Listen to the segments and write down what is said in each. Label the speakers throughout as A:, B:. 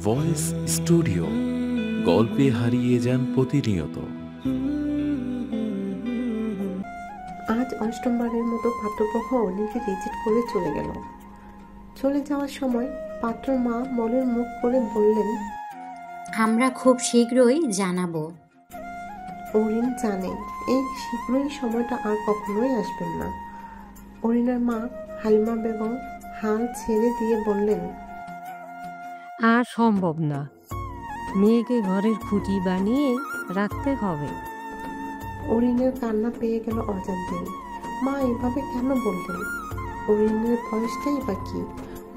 A: Voice studio, গল্পে হারিয়ে যান প্রতিনিয়ত।
B: আজ অষ্টমবারের মতো পাত্রপক্ষ অনিকে রিজেক্ট করে চলে গেল। চলে যাওয়ার সময় পাত্রর মা মলের মুখ করে বললেন,
C: আমরা খুব শীঘ্রই জানাবো।
B: অরিন জানে এই শীঘ্রই সময়টা আর কখনোই আসবেন না। অরিনের মা হালিমা বেগম হাল ছেড়ে দিয়ে বললেন,
D: আর সম্ভব না, মেয়েকে ঘরের খুঁটি বানিয়ে রাখতে হবে।
B: অরিনের কান্না পেয়ে গেল অজান্তেই। মা এভাবে কেন বললেন? অরিনের বয়সটাই বা কি?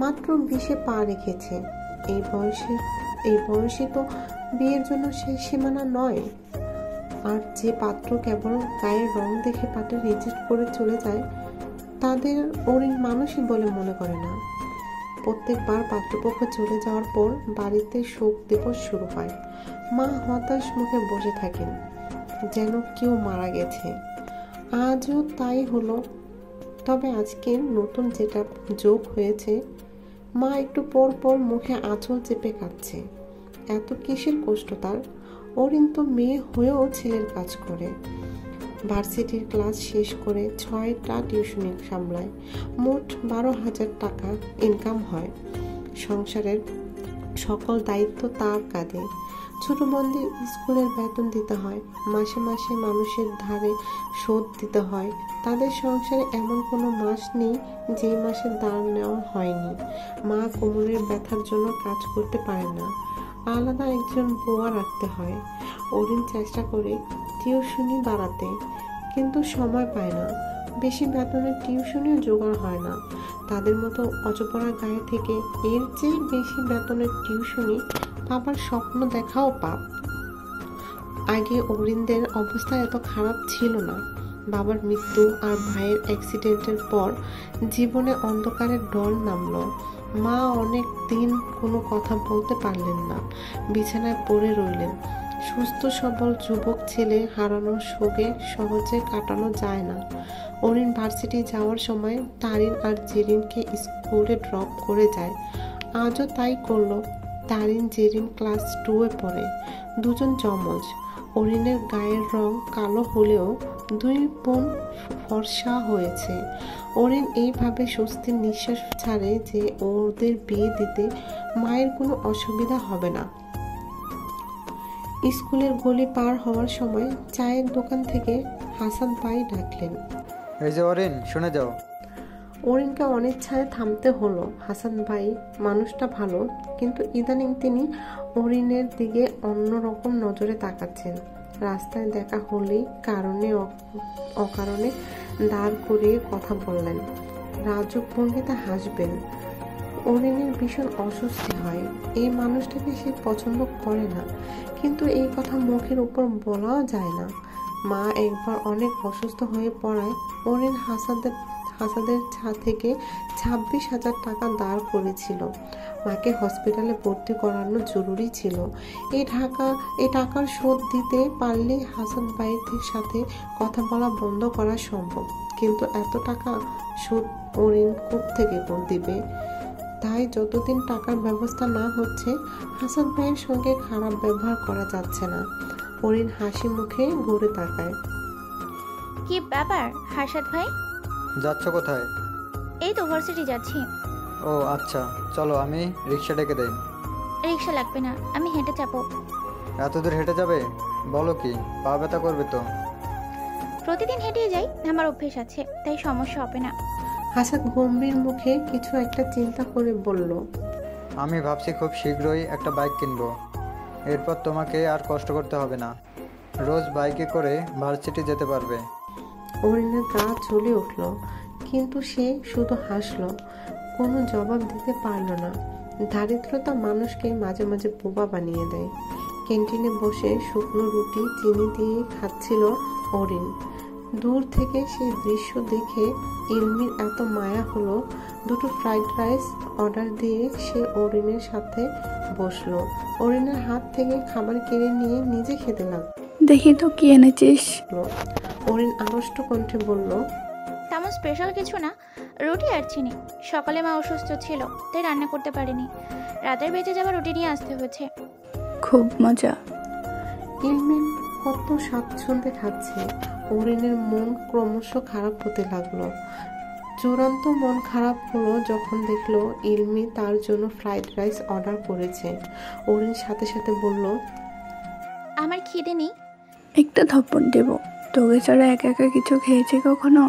B: মাত্র 20-এ পা রেখেছে। এই বয়সে তো বিয়ের জন্য সেই সীমানা নয়। আর যে পাত্র কেবল গায়ের রং দেখে পাত্রে রিজেক্ট করে চলে যায়, তাদের অরিন মানুষই বলে মনে করে না। প্রত্যেকবার পাত্রপক্ষ চলে যাওয়ার পর বাড়িতে শোক দিবস শুরু হয়। মা হতাশ মুখে বসে থাকেন, যেন কেউ মারা গেছে। আজও তাই হলো। তবে আজকে নতুন যেটা যোগ হয়েছে, মা একটু পর পর মুখে আঁচল চেপে কাঁদছে। এত কিসের কষ্ট তার? অরিন তো মেয়ে হয়েও ছেলের কাজ করে, ভার্সিটির ক্লাস শেষ করে 6টা টিউশনি সামলায়, মোট 12,000 টাকা ইনকাম হয়। সংসারের সকল দায়িত্ব তার কাঁধে। ছোট বোনদের স্কুলের বেতন দিতে হয়, মাসে মাসে মানুষের ধারে শোধ দিতে হয়। তাদের সংসারে এমন কোনো মাস নেই যে মাসে ধার নেওয়া হয়নি। মা কোমরের ব্যথার জন্য কাজ করতে পারে না, আলাদা একজন বোয়া রাখতে হয়। অরিন চেষ্টা করে টিউশনি বাড়াতে, কিন্তু সময় পায় না। বেশি বেতনের টিউশনিও জোগাড় হয় না। তাদের মতো অজপড়া গায়ে থেকে এর চেয়ে বেশি বেতনের টিউশনি পাবার স্বপ্ন দেখাও পাপ। আগে অরিনদের অবস্থা এত খারাপ ছিল না। বাবার মৃত্যু আর ভাইয়ের অ্যাক্সিডেন্টের পর জীবনে অন্ধকারের ঢল নামলো। মা অনেক দিন কোনো কথা বলতে পারলেন না, বিছানায় পড়ে রইলেন। সুস্থ সবল যুবক ছেলে হারানোর শোকে সহজে কাটানো যায় না। অরিন ভার্সিটি যাওয়ার সময় তারিন আর জেরিনকে স্কুলে ড্রপ করে যায়। আজও তাই করলো। তারিন জেরিন ক্লাস 2-এ পড়ে, দুজন যমজ। অরিনের গায়ের রং কালো হলেও দুই বোন ফর্সা হয়েছে। অরিন এইভাবে স্বস্তির নিঃশ্বাস ছাড়ে যে ওদের বিয়ে দিতে মায়ের কোনো অসুবিধা হবে না। স্কুলের গলি পার হওয়ার সময় চায়ের দোকান থেকে হাসান ভাই ডাকলেন,
E: এই যে অরিন, শুনে যাও।
B: অরিনকে অনিচ্ছায় থামতে হলো। হাসান ভাই মানুষটা ভালো, কিন্তু ইদানিং তিনি অরিনের দিকে অন্যরকম নজরে তাকাচ্ছেন। রাস্তায় দেখা হলেই কারণে অকারণে দাঁড় করিয়ে কথা বললেন, রাজুক ভঙ্গিতে হাসবেন। অরিনের ভীষণ অস্বস্তি হয়। এই মানুষটাকে সে পছন্দ করে না, কিন্তু এই কথা মুখের উপর বলাও যায় না। মা একবার অনেক অসুস্থ হয়ে পড়ায় অরিন হাসাদের থেকে 26,000 টাকা দাঁড় করেছিল। মাকে হসপিটালে ভর্তি করানো জরুরি ছিল। এই টাকার শোধ দিতে পারলে হাসান ভাইয়ের সাথে কথা বলা বন্ধ করা সম্ভব, কিন্তু এত টাকা শোধ অরিন কোত্থেকে দিবে? তাই যতদিন টাকার ব্যবস্থা না হচ্ছে, হাসান ভাইয়ের সঙ্গে খারাপ ব্যবহার করা যাচ্ছে না। অরিন হাসি মুখে ঘুরে তাকায়।
F: কি ব্যাপার হাসাদ ভাই?
E: যাচ্ছ কোথায়?
F: এই তো ভার্সিটি যাচ্ছি।
E: ও আচ্ছা, চলো আমি রিক্সা ডেকে দেই।
F: রিক্সা লাগবে না, আমি হেঁটে যাবো।
E: এত দূর হেঁটে যাবে? বলো কি, পা ব্যথা করবে তো?
F: প্রতিদিন হেঁটেই যাই, আমার অভ্যেস আছে, তাই সমস্যা হবে না।
B: হাসাদ গম্ভীর মুখে কিছু একটা চিন্তা করে বলল,
E: আমি ভাবছি খুব শীঘ্রই একটা বাইক কিনবো। এরপর তোমাকে আর কষ্ট করতে হবে না, রোজ বাইকে করে ভার্সিটি যেতে পারবে।
B: অরিনের গা জ্বলে উঠল, কিন্তু সে শুধু হাসলো, কোনো জবাব দিতে পারল না। দারিদ্রতা মানুষকে মাঝে মাঝে বোবা বানিয়ে দেয়। ক্যান্টিনে বসে শুকনো রুটি চিনি দিয়ে খাচ্ছিল অরিন। দূর থেকে সেই দৃশ্য দেখে ইলমির এত মায়া হলো। দুটো ফ্রাইড রাইস অর্ডার দিয়ে সে অরিনের সাথে বসলো। অরিনের হাত থেকে খাবার কিনে নিয়ে নিজে খেতে লাগলো।
G: দেখি তো কি এনেছিস।
B: অরিন আড়ষ্ট কণ্ঠে বলল,
F: তেমন স্পেশাল কিছু না, রুটি আর চিনি। সকালে মা অসুস্থ ছিল, তাই রান্না করতে পারিনি। রাতের বেঁচে যাওয়ার রুটি নিয়ে আসতে হয়েছে।
G: খুব মজা।
B: ইলমিন কত স্বাচ্ছন্দ্যে খাচ্ছে। অরিনের মন ক্রমশ খারাপ হতে লাগলো। চূড়ান্ত মন খারাপ হলো যখন দেখলো ইলমি তার জন্য ফ্রাইড রাইস অর্ডার করেছে। অরিন সাথে সাথে বলল,
F: আমার খিদে নেই।
G: একটা থপ্পড় দেব, তোকে ছাড়া একা একা কিছু খেয়েছি কখনো?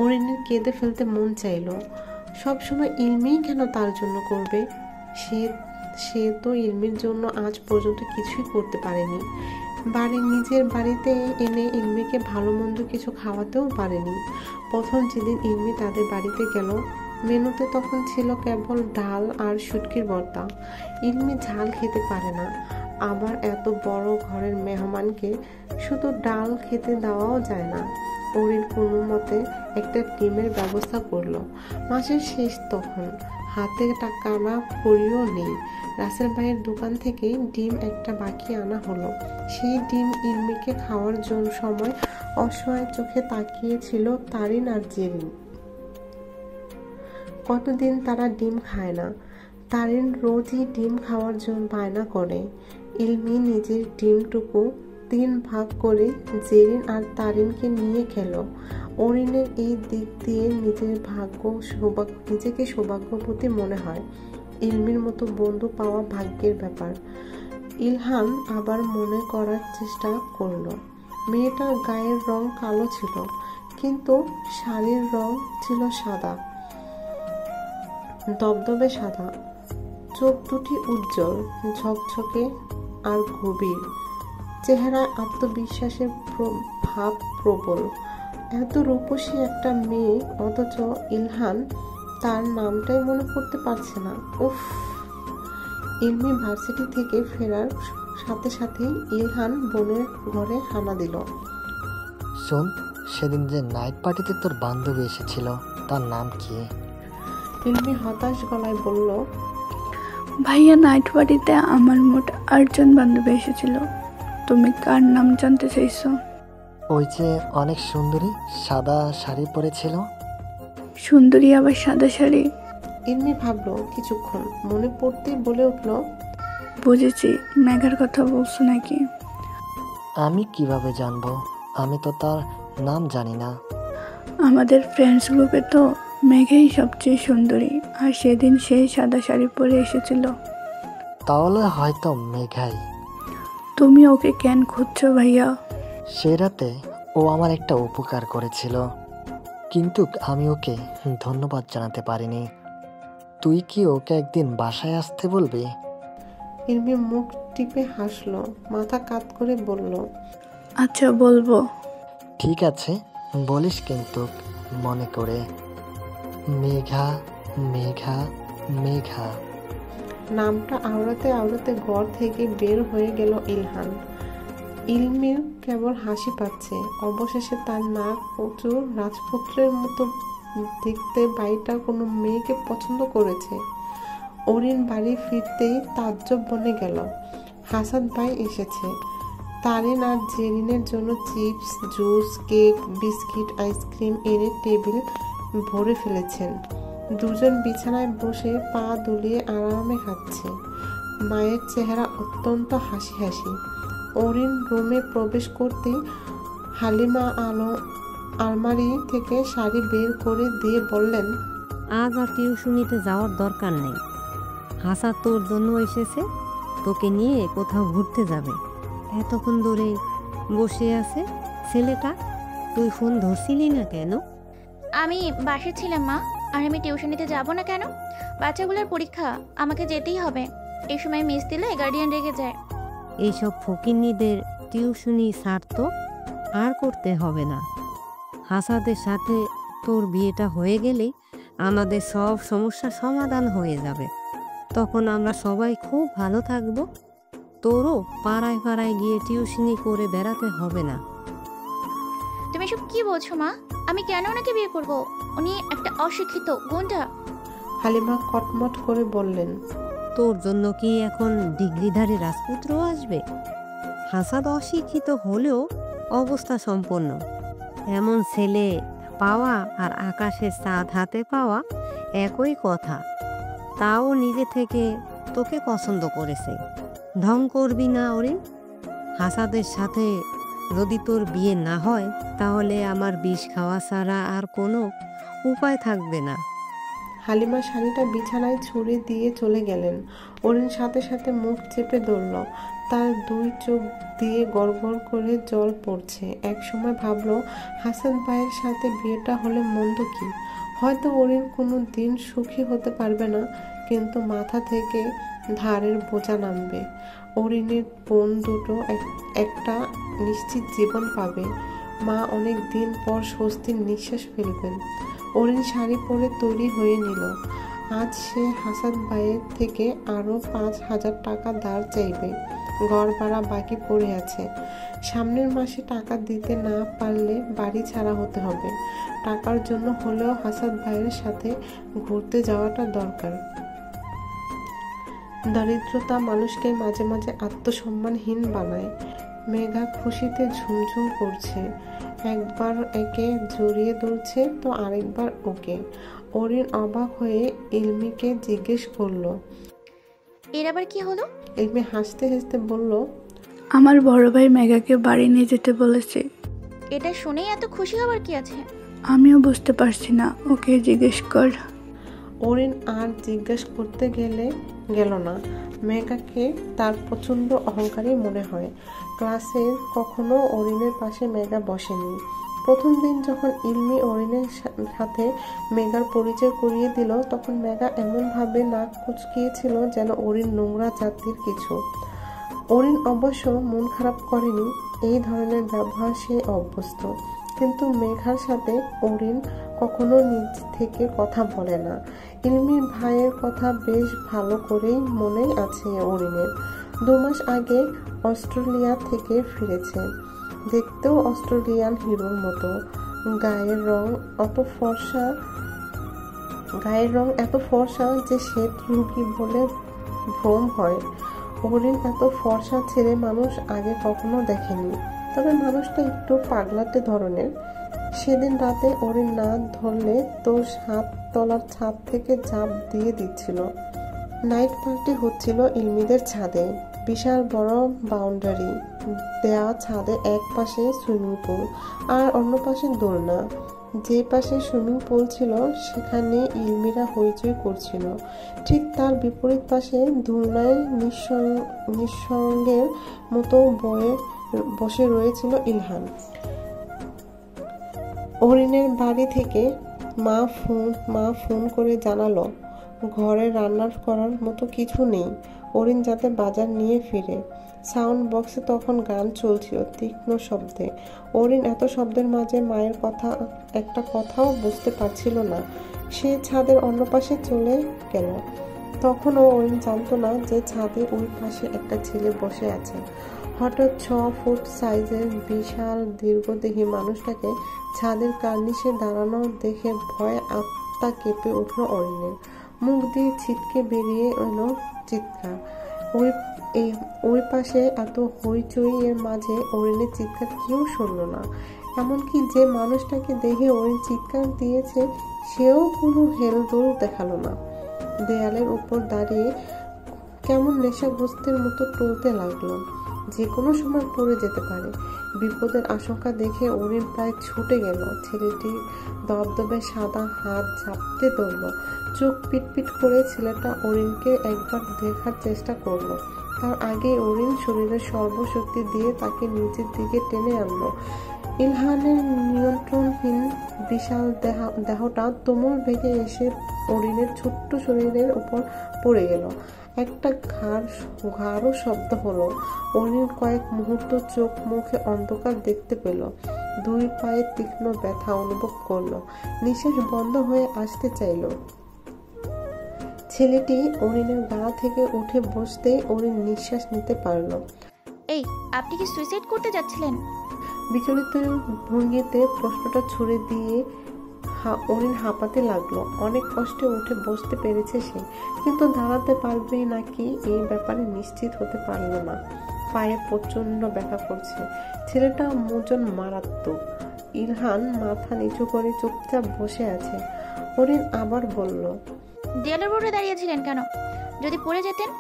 B: অরিনের কেঁদে ফেলতে মন চাইলো। সবসময় ইলমিই কেন তার জন্য করবে? সে সে তো ইলমির জন্য আজ পর্যন্ত কিছুই করতে পারেনি। নিজের বাড়িতে এনে ইলমিকে ভালো মন্দ কিছু খাওয়াতেও পারেনি। প্রথম যেদিন ইলমি তাদের বাড়িতে গেল, মেনুতে তখন ছিল কেবল ডাল আর শুটকির ভর্তা। ইলমি ঝাল খেতে পারে না, আবার এত বড় ঘরের মেহমানকে শুধু ডাল খেতে দেওয়াও যায় না। অরিন কোনো মতে একটা ডিমের ব্যবস্থা করলো। মাসের শেষ তখন, হাতে টাকা না করিও নেই। রাসেল ভাইয়ের দোকান থেকেই ডিম একটা বাকি আনা হলো। সেই ডিম ইলমিকে খাওয়ার জন্য সময় অসহায় চোখে তাকিয়েছিল তারিন আর জেরিন। কতদিন তারা ডিম খায় না। তারিন রোজই ডিম খাওয়ার জন্য বায়না করে। ইলমি নিজের ডিমটুকু 3 ভাগ করে জেরিন আর তারিনকে নিয়ে খেল। অরিনের এই দিক দিয়ে নিজেকে সৌভাগ্যবতী মনে হয়। ইলমির মতো বন্ধু পাওয়া ভাগ্যের ব্যাপার। ইলহান আবার মনে করার চেষ্টা করলো। মেয়েটার গায়ের রং কালো ছিল, কিন্তু শাড়ির রং ছিল সাদা, দবদবে সাদা। চোখ দুটি উজ্জ্বল, ঝকঝকে আর গভীর। চেহারায় আত্মবিশ্বাসের ভাব প্রবল। এত রূপসী একটা মেয়ে, অথচ ইলহান তার নামটাই মনে করতে পারছে না। উফ! ইলমি ভার্সিটি থেকে ফেরার সাথে সাথেই ইলহান বোনের ঘরে হানা দিল।
H: শোন, সেদিন যে নাইট পার্টিতে তোর বান্ধবী এসেছিল, তার নাম কি?
B: ইলমি হতাশ গলায় বলল,
G: ভাইয়া, নাইট পার্টিতে আমার মোট 8 জন বান্ধবী এসেছিল। তুমি কার নাম জানতে চাইছো?
H: ওই যে অনেক সুন্দরী, সাদা শাড়ি পরেছিল।
G: সুন্দরী আবার সাদা শাড়ি?
B: ইলমি ভাবলো কিছুক্ষণ, মনে পড়তেই বলে উঠল,
G: বুঝেছি, মেঘার কথা বলছো নাকি?
H: আমি কিভাবে জানবো? আমি তো তার নাম জানি না।
G: আমাদের ফ্রেন্ডস গ্রুপে তো মেঘাই সবচেয়ে সুন্দরী, আর সেদিন সেই সাদা শাড়ি পরে এসেছিল।
H: তাহলে হয়তো মেঘাই।
G: তুমি ওকে কেন খুঁজছো ভাইয়া?
H: সে রাতে ও আমার একটা উপকার করেছিল, কিন্তু আমি ওকে ধন্যবাদ জানাতে পারিনি। তুই কি ওকে একদিন বাসায় আসতে বলবি?
B: ইলমি মুখ টিপে হাসলো, মাথা কাত করে বলল,
G: আচ্ছা, বলবো।
H: ঠিক আছে, বলিস কিন্তু মনে করে। মেঘা, মেঘা, মেঘা।
B: নামটা আওড়াতে আওড়াতে ঘর থেকে বের হয়ে গেল ইলহান। ইলমির কেবল হাসি পাচ্ছে। অবশেষে তার নাক উঁচু রাজপুত্রের মতো দেখতে বাড়িটা কোনো মেয়েকে পছন্দ করেছে। অরিন বাড়ি ফিরতেই তাজ্জব বনে গেল। হাসান ভাই এসেছে। তারিন আর জেরিনের জন্য chips, juice, cake, biscuit, ice cream এনে টেবিল ভরে ফেলেছেন। দুজন বিছানায় বসে পা দুলিয়ে আরামে খাচ্ছে। মায়ের চেহারা অত্যন্ত হাসি হাসি। অরিন রুমে প্রবেশ করতেই হালিমা আলমারি থেকে শাড়ি বের করে দিয়ে বললেন,
D: আজ আর টিউশনিতে যাওয়ার দরকার নেই। হাসা তোর জন্য এসেছে, তোকে নিয়ে কোথাও ঘুরতে যাবে। এতক্ষণ ধরে বসে আছে ছেলেটা, তুই ফোন ধরছিলি না কেন?
F: আমি বাসায় ছিলাম মা, আর আমি টিউশনিতে যাব না কেন? বাচ্চাগুলোর পরীক্ষা, আমাকে যেতেই হবে। এই সময় মিস দিলে গার্ডিয়ান রেগে যায়।
D: এইসব ফকিন্নিদের টিউশনি ছাড়তো আর করতে হবে না। হাসাদের সাথে তোর বিয়েটা হয়ে গেলেই আমাদের সব সমস্যার সমাধান হয়ে যাবে। তখন আমরা সবাই খুব ভালো থাকবো। তোরও পাড়ায় পাড়ায় গিয়ে টিউশনি করে বেড়াতে হবে না।
F: তুমি সব কি বলছো মা? আমি কেন ওনাকে বিয়ে করব? উনি একটা অশিক্ষিত গুন্ডা।
B: হালিমা কটমট করে বললেন,
D: তোর জন্য কি এখন ডিগ্রিধারী রাজপুত্র আসবে? হাসাদ অশিক্ষিত হলেও অবস্থা সম্পন্ন। এমন ছেলে পাওয়া আর আকাশের চাঁদ হাতে পাওয়া একই কথা। তাও নিজে থেকে তোকে পছন্দ করেছে। ঢং করবি না অরিন। হাসাদের সাথে যদি তোর বিয়ে না হয় তাহলে আমার বিষ খাওয়া ছাড়া আর কোনো উপায় থাকবে না।
B: হালিমা শাড়িটা বিছানায় ছুঁড়ে দিয়ে চলে গেলেন। অরিন সাথে সাথে মুখ চেপে ধরল। তার দুই চোখ দিয়ে গড়গড় করে জল পড়ছে। এক সময় ভাবলো হাসান ভাইয়ের সাথে বিয়েটা হলে মন্দ কি। হয়তো অরিন কোনো দিন সুখী হতে পারবে না, কিন্তু মাথা থেকে ধারের বোঝা নামবে। অরিনের বোন দুটো একটা নিশ্চিত জীবন পাবে। মা অনেক দিন পর স্বস্তির নিঃশ্বাস ফেলবেন। অরিন শাড়ি পরে তৈরি হয়ে নিল। আজ সে হাসান ভাইয়ের থেকে আরও 5,000 টাকা ধার চাইবে। ঘর ভাড়া বাকি পড়ে আছে। সামনের মাসে টাকা দিতে না পারলে বাড়ি ছাড়া হতে হবে। টাকার জন্য হলেও হাসান ভাইয়ের সাথে ঘুরতে যাওয়াটা দরকার। দরিদ্রতা মানুষকে মাঝে মাঝে আত্মসম্মানহীন বানায়। মেঘা খুশিতে ঝুমঝুম করছে। একবার একে জড়িয়ে ধরছে তো আরেকবার ওকে। অরিন অবাক হয়ে ইলমিকে জিজ্ঞেস করলো,
F: এর আবার কি হলো?
B: ইলমি হাসতে হাসতে বলল,
G: আমার বড় ভাই মেঘাকে বাড়ি নিয়ে যেতে বলেছে।
F: এটা শুনেই এত খুশি হবার কি আছে?
G: আমিও বুঝতে পারছি না, ওকে জিজ্ঞেস কর।
B: অরিন আর জিজ্ঞেস করতে গেল না। মেঘাকে তার প্রচণ্ড অহংকারী মনে হয়। ক্লাসে কখনো অরিনের পাশে মেঘা বসেনি। প্রথম দিন যখন ইলমি অরিনের সাথে মেঘার পরিচয় করিয়ে দিল, তখন মেঘা এমনভাবে নাক কুঁচকিয়েছিল যেন অরিন নোংরা জাতির কিছু। অরিন অবশ্য মন খারাপ করেনি, এই ধরনের ব্যবহার সে অভ্যস্ত। কিন্তু মেঘার সাথে অরিন কখনো নিজ থেকে কথা বলে না। ইলমির ভাইয়ের কথা বেশ ভালো করেই মনে আছে অরিনের। 2 মাস আগে অস্ট্রেলিয়া থেকে ফিরেছে। দেখতেও অস্ট্রেলিয়ান হিরোর মতো। গায়ের রং এত ফর্সা যে শ্বেত রুগী বলে ভ্রম হয়। অরিন এত ফর্সা ছেলে মানুষ আগে কখনো দেখেনি। তবে মানুষটা একটু পাগলাটে ধরনের। সেদিন রাতে অরিন না ধরলে তোর 7 তলার ছাদ থেকে ঝাঁপ দিয়ে দিচ্ছিল। নাইট পার্টি হচ্ছিল ইলমিদের ছাদে। বিশাল বড় বাউন্ডারি দেওয়া ছাদে এক পাশে সুইমিং পুল আর অন্য পাশে দোলনা। যে পাশে সুইমিং পুল ছিল সেখানে ইলমিরা হইচই করছিল। ঠিক তার বিপরীত পাশে দোলনায় নিঃসঙ্গের মতো বসে রয়েছিল ইলহান। অরিনের বাড়ি থেকে মা ফোন করে জানালো ঘরে রান্না করার মতো কিছু নেই, অরিন যাতে বাজার নিয়ে ফিরে। সাউন্ড বক্সে তখন গান চলছিল তীক্ষ্ণ শব্দে। অরিন এত শব্দের মাঝে মায়ের একটা কথাও বুঝতে পারছিল না। সে ছাদের অন্য পাশে চলে গেল। তখনও অরিন জানতো না যে ছাদে ওই পাশে একটা ছেলে বসে আছে। হঠাৎ 6 ফুট সাইজের বিশাল দীর্ঘদেহী মানুষটাকে ছাদের কার্নিশে দাঁড়ানো দেখে ভয়ে আত্মা কেঁপে উঠল অরিনের। মুখ দিয়ে ছিটকে বেরিয়ে এলো চিৎকার। ওই পাশে এত হইচই এর মাঝে অরিনের চিৎকার কেউ শুনল না। এমনকি যে মানুষটাকে দেখে অরিন চিৎকার দিয়েছে সেও কোনো হেলদোল দেখালো না। দেয়ালের উপর দাঁড়িয়ে কেমন নেশাগ্রস্তের মতো টলতে লাগলো। যে কোনো সময় পড়ে যেতে পারে। বিপদের আশঙ্কা দেখে অরিন প্রায় ছুটে গেল। ছেলেটির দবদবে সাদা হাত ঝাপটে ধরল। চোখ পিটপিট করে ছেলেটা অরিনকে একবার দেখার চেষ্টা করলো। তার আগে অরিন শরীরের সর্বশক্তি দিয়ে তাকে নিচের দিকে টেনে আনলো। ইলহানের নিয়ন্ত্রণহীন বিশাল দেহটা তুমুল বেগে এসে অরিনের ছোট্ট শরীরের উপর পড়ে গেল। একটা ঘাড়ও শব্দ হলো। অরিন কয়েক মুহূর্ত চোখ মুখে অন্ধকার দেখতে পেল। 2 পায়ে তীক্ষ্ণ ব্যথা অনুভব করলো। নিঃশ্বাস বন্ধ হয়ে আসতে চাইল। ছেলেটি অরিনের গা থেকে উঠে বসতেই অরিন নিঃশ্বাস নিতে পারল।
F: এই, আপনি কি সুইসাইড করতে যাচ্ছিলেন?
B: বিচলিত ভঙ্গিতে প্রশ্নটা ছুড়ে দিয়ে অরিন হাঁপাতে লাগলো। অনেক কষ্টে উঠে বসতে পেরেছে সে, কিন্তু দাঁড়াতে পারবে নাকি এই ব্যাপারে নিশ্চিত হতে পারল না। পায়ে প্রচন্ড ব্যথা করছে। ছেলেটা মোজন মারাত্মক। ইলহান মাথা নিচু করে চুপচাপ বসে আছে। অরিন আবার বলল,
F: দেয়ালের উপরে দাঁড়িয়েছিলেন কেন? যদি পড়ে যেতেন?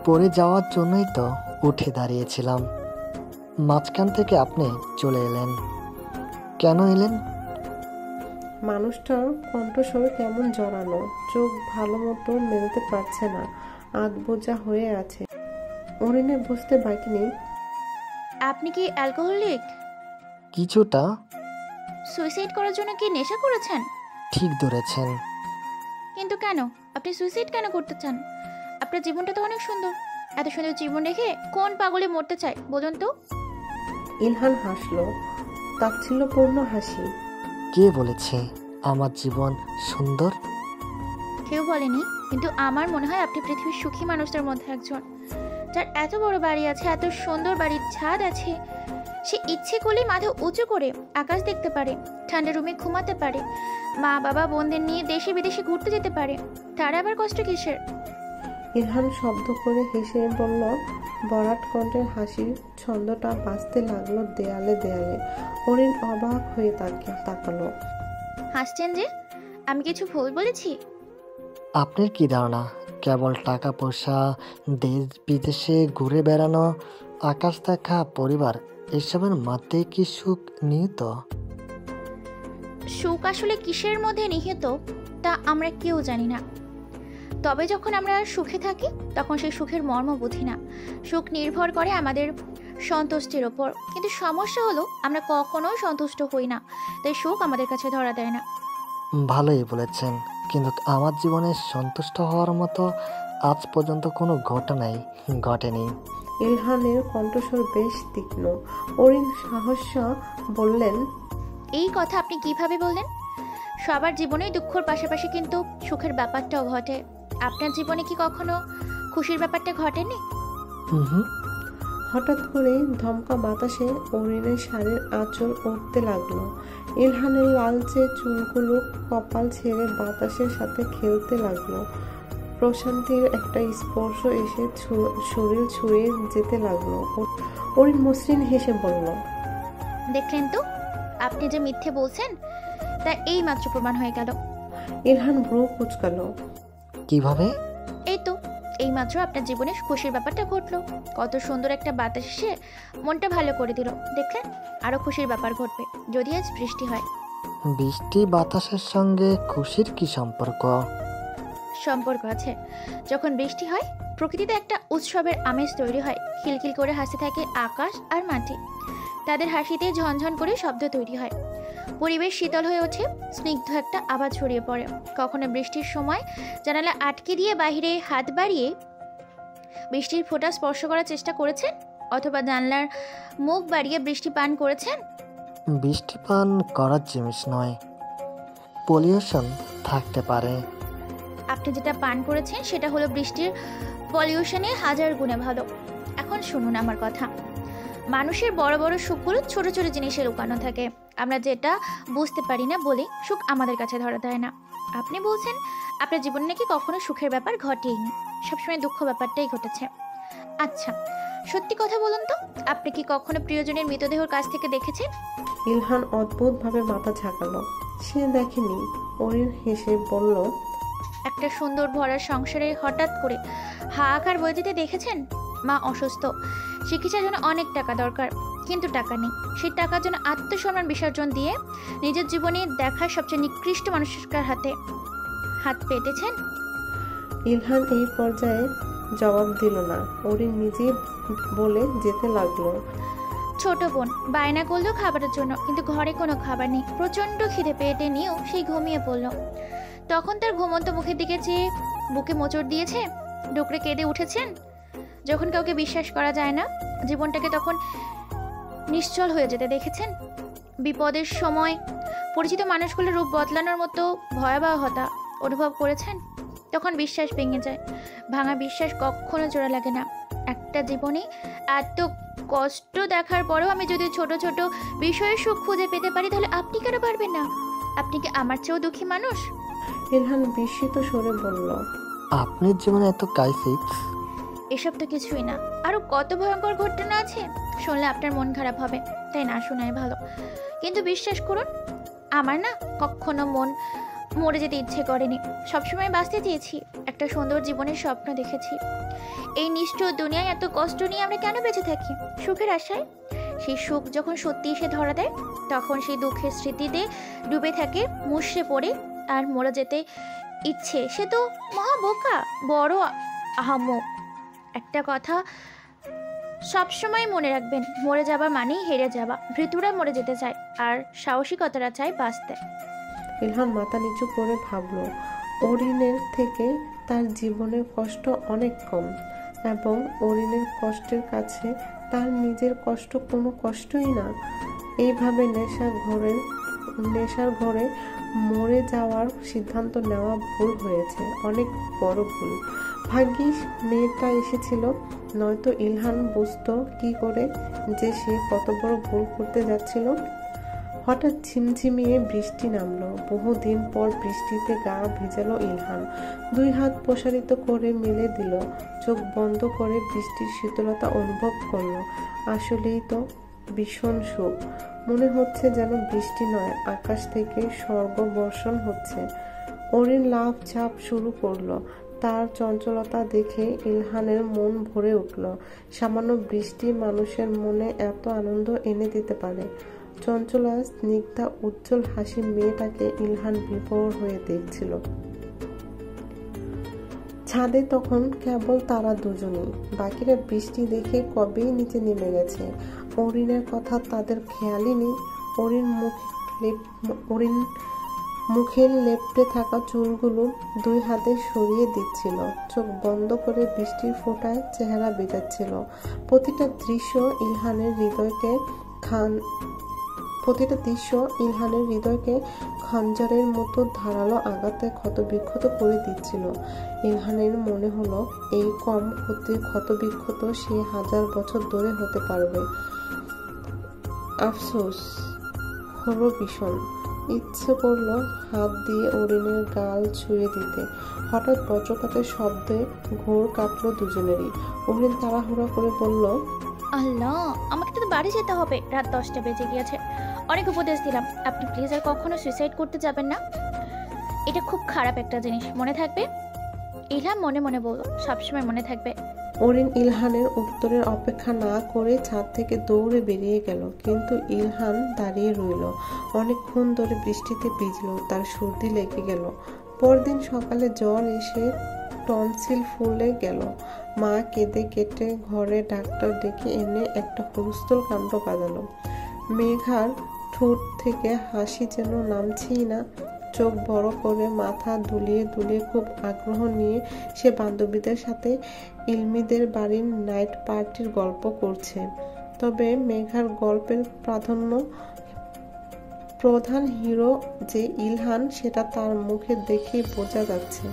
H: পড়ে যাওয়ার জন্যই তো উঠে দাঁড়িয়েছিলাম। মাঝখান থেকে আপনি চলে এলেন। কেন এলেন?
B: মানুষটার কণ্ঠস্বর কেমন জড়ানো, চোখ ভালো মতো মেলাতে পারছে না, আধবোঝা হয়ে আছে। অরিনের বুঝতে বাকি নেই।
F: আপনি কি অ্যালকোহলিক?
H: কিছুটা।
F: সুইসাইড করার জন্য কি নেশা করেছেন?
H: ঠিক ধরেছেন।
F: কিন্তু কেন? আপনি সুইসাইড কেন করতে চান? আপনার জীবনটা তো অনেক সুন্দর। এত সুন্দর জীবন রেখে কোন পাগলে মরতে চায় বলুন তো?
B: ইলহান হাসলো, তাচ্ছিল্যপূর্ণ হাসি।
H: কে বলেছে আমার জীবন সুন্দর?
F: কেউ বলেনি, কিন্তু আমার মনে হয় আপনি পৃথিবীর সুখী মানুষদের মধ্যে একজন, যার এত বড় বাড়ি আছে, এত সুন্দর বাড়ির ছাদ আছে। সে ইচ্ছে করলে মাথা উঁচু করে আকাশ দেখতে পারে, ঠান্ডা রুমে ঘুমাতে পারে, মা বাবা বোনদের নিয়ে দেশে বিদেশে ঘুরতে যেতে পারে। তার আবার কষ্ট কিসের?
B: ইলহান শব্দ করে হেসে বলল। বরাট কণ্ঠের হাসির ছন্দটা বাজতে লাগলো দেয়ালে দেয়ালে। অরিন অবাক হয়ে তাকালো।
F: হাসছেন যে? আমি কিছু ভুল বলেছি?
H: আপনার কি ধারণা কেবল টাকা পয়সা, দেশ বিদেশে ঘুরে বেড়ানো, আকাশ দেখা, পরিবার, এসবের মধ্যে কি সুখ নিহিত?
F: সুখ আসলে কিসের মধ্যে নিহিত তা আমরা কেউ জানি না। তবে যখন আমরা সুখে থাকি তখন সেই সুখের মর্ম বুঝি না। সুখ নির্ভর করে আমাদের সন্তুষ্টির ওপর, কিন্তু সমস্যা হলো আমরা কখনোই সন্তুষ্ট হই না, তাই সুখ আমাদের কাছে ধরা দেয় না।
H: ভালোই বলেছেন, কিন্তু আমার জীবনে সন্তুষ্ট হওয়ার মতো আজ পর্যন্ত কোনো ঘটনাই ঘটেনি।
B: ইলহানের কণ্ঠস্বর বেশ তীক্ষ্ণ। অরিন সাহস্যা বললেন,
F: এই কথা আপনি কিভাবে বললেন? সবার জীবনেই দুঃখের পাশাপাশি কিন্তু সুখের ব্যাপারটাও ঘটে। আপনার জীবনে কি কখনো খুশির ব্যাপারটা ঘটেনি?
H: হুম।
B: হঠাৎ করে ধমকা বাতাসে অরিনের শাড়ির আঁচল উঠতে লাগলো। ইলহানের লালচে চুলগুলো কপাল ছেড়ে বাতাসের সাথে খেলতে লাগলো। প্রশান্তির একটা স্পর্শ এসে শরীর ছুঁয়ে যেতে লাগলো। অরিন মসৃণ হেসে বলল,
F: দেখলেন তো, আপনি যে মিথ্যে বলছেন তা এই মাত্র প্রমাণ হয়ে গেল।
B: ইলহান ভ্রু কুঁচকালো।
H: কিভাবে?
F: এই তো, এই মাত্র আপনার জীবনে খুশির ব্যাপারটা ঘটলো। কত সুন্দর একটা বাতাস এসে মনটা ভালো করে দিল। দেখলেন, আরো খুশির ব্যাপার ঘটবে যদি আজ বৃষ্টি হয়।
H: বৃষ্টি বাতাসের সঙ্গে খুশির কি সম্পর্ক?
F: সম্পর্ক আছে। যখন বৃষ্টি হয় প্রকৃতিতে একটা উৎসবের আমেজ তৈরি হয়। খিলখিল করে হাসতে থাকে আকাশ আর মাটি। তাদের হাসিতে ঝনঝন করে শব্দ তৈরি হয়। পরিবেশ শীতল হয়ে ওঠে, স্নিগ্ধ একটা আওয়াজ ছড়িয়ে পড়ে। কখনো বৃষ্টির সময় জানালা আটকে দিয়ে বাইরে হাত বাড়িয়ে বৃষ্টির ফোঁটা স্পর্শ করার চেষ্টা করেছেন, অথবা জানলার মুখ বাড়িয়ে বৃষ্টি পান করেছেন।
H: বৃষ্টি পান করার জিনিস নয়, পলিউশন থাকতে পারে।
F: আপনি যেটা পান করেছেন সেটা হলো বৃষ্টির পলিউশনে হাজার গুণে ভালো। এখন শুনুন আমার কথা। মানুষের বড় বড় সুখগুলো ছোট ছোট জিনিসে লুকানো থাকে। আমরা যেটা বুঝতে পারি না বলে সুখ আমাদের কাছে ধরা দেয় না। আপনি বলছেন আপনার জীবনে নাকি কখনো সুখের ব্যাপার ঘটেইনি, সবসময় দুঃখ ব্যাপারটাই ঘটেছে। আচ্ছা, সত্যি কথা বলুন তো, আপনি কি কখনো প্রিয়জনের মৃতদেহর কাছ থেকে দেখেছেন?
B: ইলহান অদ্ভুতভাবে মাথা ঝাঁকালো। সে দেখেনি। অরিন হেসে বলল,
F: একটা সুন্দর ভরা সংসারে হঠাৎ করে হাহাকার বয়ে যেতে দেখেছেন? মা অসুস্থ, চিকিৎসার জন্য অনেক টাকা দরকার, কিন্তু টাকা নেই। সেই টাকার জন্য আত্মসম্মান বিসর্জন দিয়ে নিজের জীবনে দেখা সবচেয়ে নিকৃষ্ট মানুষের হাতে হাত পেতেছেন।
B: ইলহান এই পর্যায়ে জবাব দিল না। অরিন নিজেই বলে যেতে লাগলো,
F: ছোট বোন বায়না করলো খাবারের জন্য, কিন্তু ঘরে কোনো খাবার নেই। প্রচন্ড খিদে পেটে নিয়েও সেই ঘুমিয়ে পড়ল। তখন তার ঘুমন্ত মুখের দিকে চেয়ে বুকে মোচড় দিয়েছে, ডুকরে কেঁদে উঠেছেন। যখন কাউকে বিশ্বাস করা যায় না, জীবনটাকে তখন নিশ্চল হয়ে যেতে দেখেছেন। বিপদের সময় পরিচিত মানুষগুলোর রূপ বদলানোর মতো ভয়াবহতা অনুভব করেছেন। তখন বিশ্বাস ভেঙে যায়। ভাঙা বিশ্বাস কখনো জোড়া লাগে না। একটা জীবনে এত কষ্ট দেখার পরেও আমি যদি ছোট ছোট বিষয়ে সুখ খুঁজে পেতে পারি, তাহলে আপনি কেন পারবেন না? আপনি কি আমার চেয়েও দুঃখী মানুষ?
B: ইলহান বিস্মিত স্বরে বলল,
H: আপনার জীবনে এত ক্রাইসিস?
F: এসব তো কিছুই না, আরো কত ভয়ঙ্কর ঘটনা আছে। শুনলে আপনার মন খারাপ হবে, তাই না শোনাই ভালো। কিন্তু বিশ্বাস করুন, আমার না কখনো মন মরে যেতে ইচ্ছে করেনি। সবসময় বাঁচতে চেয়েছি, একটা সুন্দর জীবনের স্বপ্ন দেখেছি। এই নিষ্ঠুর দুনিয়ায় এত কষ্ট নিয়ে আমরা কেন বেঁচে থাকি? সুখের আশায়। সেই সুখ যখন সত্যি এসে ধরা দেয়, তখন সেই দুঃখের স্মৃতিতে ডুবে থাকে, মুষড়ে পড়ে। আর মরে যেতে ইচ্ছে, সে তো মহা বোকা, বড় আহাম্মক। একটা কথা সবসময় মনে রাখবেন, মরে যাওয়া মানেই হেরে যাওয়া। ভৃতুরা মরে যেতে চায়, আর সাহসিকতারা চায় বাঁচতে।
B: ইলহান মাথা নিচু করে ভাবল, অরিনের থেকে তার জীবনের কষ্ট অনেক কম, এবং অরিনের কষ্টের কাছে তার নিজের কষ্ট কোনো কষ্টই না। এইভাবে নেশার ঘরে মরে যাওয়ার সিদ্ধান্ত নেওয়া ভুল হয়েছে, অনেক বড় ভুল। ভাগ্যিস মেয়েটা এসেছিল, নয়তো ইলহান বুঝতো কি করে যে সে কত বড় ভুল করতে যাচ্ছিল। হঠাৎ ঝিমঝিমিয়ে বৃষ্টি নামলো। বহুদিন পর বৃষ্টিতে গা ভিজালো ইলহান। 2 হাত প্রসারিত করে মেলে দিল, চোখ বন্ধ করে বৃষ্টির শীতলতা অনুভব করলো। আসলেই তো ভীষণ সুখ। মনে হচ্ছে যেন বৃষ্টি নয়, আকাশ থেকে স্বর্গ বর্ষণ হচ্ছে। অরিন লাফ ঝাঁপ শুরু করলো। তার চঞ্চলতা দেখে ইলহানের মন ভরে উঠল। সামান্য বৃষ্টি মানুষের মনে এত আনন্দ এনে দিতে পারে। চঞ্চলা স্নিগ্ধা উজ্জ্বল হাসি মেয়েটাকে ইলহান বিভোর হয়ে দেখছিল। ছাদে তখন কেবল তারা দুজনই, বাকিরা বৃষ্টি দেখে কবেই নিচে নেমে গেছে। অরিনের কথা তাদের খেয়ালই নেই। অরিন মুখের লেপ্টে থাকা চুলগুলো 2 হাতে সরিয়ে দিচ্ছিল, চোখ বন্ধ করে বৃষ্টির ফোঁটায় চেহারা ভেজাচ্ছিল। প্রতিটা দৃশ্য ইলহানের হৃদয়কে খঞ্জরের মতো ধারালো আঘাতে ক্ষতবিক্ষত করে দিচ্ছিল। ইলহানের মনে হলো এই কম ক্ষতবিক্ষত সে 1000 বছর ধরে হতে পারবে। আফসোস হলো ভীষণ। ইচ্ছে করলো হাত দিয়ে অরিনের গাল ছুঁয়ে দিতে। হঠাৎ বজ্রপাতের শব্দে ঘোর কাটলো দুজনেরই। অরিন তাড়াহুড়া করে বলল,
F: আল্লাহ, আমাকে তো বাড়ি যেতে হবে, রাত 10টা বেজে গিয়েছে। অনেক উপদেশ দিলাম, আপনি প্লিজ আর কখনো সুইসাইড করতে যাবেন না। এটা খুব খারাপ একটা জিনিস, মনে থাকবে? ইলহান মনে মনে বলল, সবসময় মনে থাকবে।
B: অরিন ইলহানের উত্তরের অপেক্ষা না করে ছাদ থেকে দৌড়ে বেরিয়ে গেল, কিন্তু ইলহান দাঁড়িয়ে রইল। অনেকক্ষণ ধরে বৃষ্টিতে ভিজল, তার সর্দি লেগে গেল। পরদিন সকালে জ্বর এসে টনসিল ফুলে গেল। মা কেঁদে কেটে ঘরে ডাক্তার ডেকে এনে একটা হুলস্থুল কাণ্ড বাঁধালো। মেঘার ঠোঁট থেকে হাসি যেন নামছেই না। চোখ বড় করে মাথা দুলিয়ে দুলিয়ে খুব আগ্রহ নিয়ে সে বান্ধবীদের সাথে ইলমিদের বাড়ির নাইট পার্টির গল্প করছে। তবে মেঘার গল্পের প্রধান হিরো যে ইলহান, সেটা তার মুখে দেখেই বোঝা যাচ্ছে।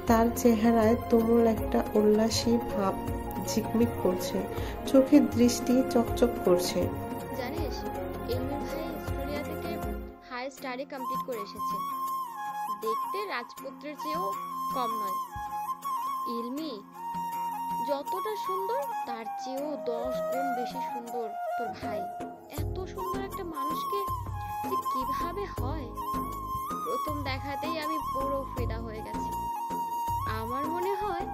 B: তার চেহারায় তুমুল একটা উল্লাসী ভাব ঝিকমিক করছে, চোখের দৃষ্টি চকচক করছে।
I: জানিস, ইলমি ভাই অস্ট্রেলিয়া থেকে হাই স্টাডি কমপ্লিট করে এসেছে। দেখতে রাজপুত্রের চেয়েও কম নয়। ইলমি যতটা সুন্দর, তার চেয়েও 10 গুণ বেশি সুন্দর তোর ভাই। এত সুন্দর একটা মানুষকে যে কিভাবে হয়, প্রথম দেখাতেই আমি পুরো ফিদা হয়ে গেছি। আমার মনে হয়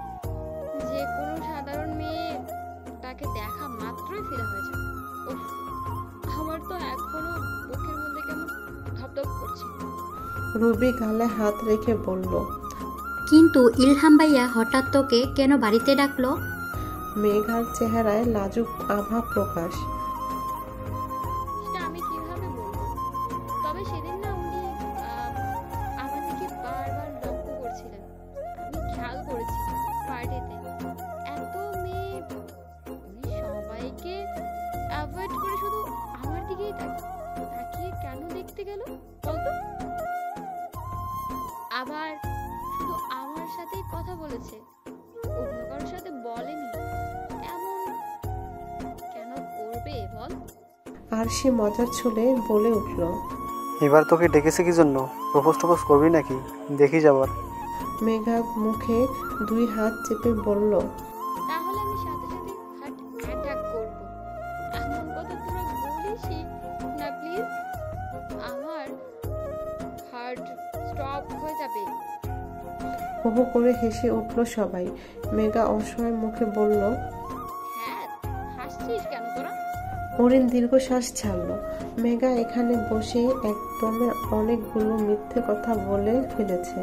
I: যে কোনো সাধারণ মেয়ে তাকে দেখা মাত্রই ফিদা হয়ে যায়। আমার তো এখনো বুকের মধ্যে কেমন ধপধপ করছে।
B: রুবি গালে হাত রেখে বলল,
C: কিন্তু ইলহাম ভাইয়া হঠাৎ তোকে কেন বাড়িতে ডাকলো?
B: মেঘার চেহারায় লাজুক আভা প্রকাশ।
I: সেটা আমি কিভাবে বলবো? তবে সেদিন না উনি আমার দিকে বারবার লক্ষ্য করছিলেন। আমি খেয়াল করেছি পার্টিতে এত মেয়ে, উনি সবাইকে অ্যাভয়েড করে শুধু আমার দিকেই তাকিয়ে কেন দেখতে গেল বলতো? আবার শুধু আমার সাথেই কথা বলেছে, অন্য কারোর সাথে বলেনি। এমন কেন করবে বল?
B: আর সে মজার ছলে বলে উঠল,
J: এবার তোকে ডেকেছে কি জন্য? প্রপোজ টপোজ করবি নাকি? দেখি যাবার।
B: মেঘা মুখে 2 হাত চেপে বলল,
I: তাহলে আমি সাথে সাথে হার্ট অ্যাটাক করব। এমন কথা তোরা বলিসই না প্লিজ। আমার হার্ট স্টপ হয়ে যাবে।
B: হো হো করে হেসে উঠল সবাই। মেঘা অসহায় মুখে বলল,
I: হ্যাঁ, হাসছিস কেন তোরা?
B: অরিন দীর্ঘশ্বাস ছাড়ল। মেঘা এখানে বসে একদমে অনেকগুলো মিথ্যে কথা বলে ফেলেছে।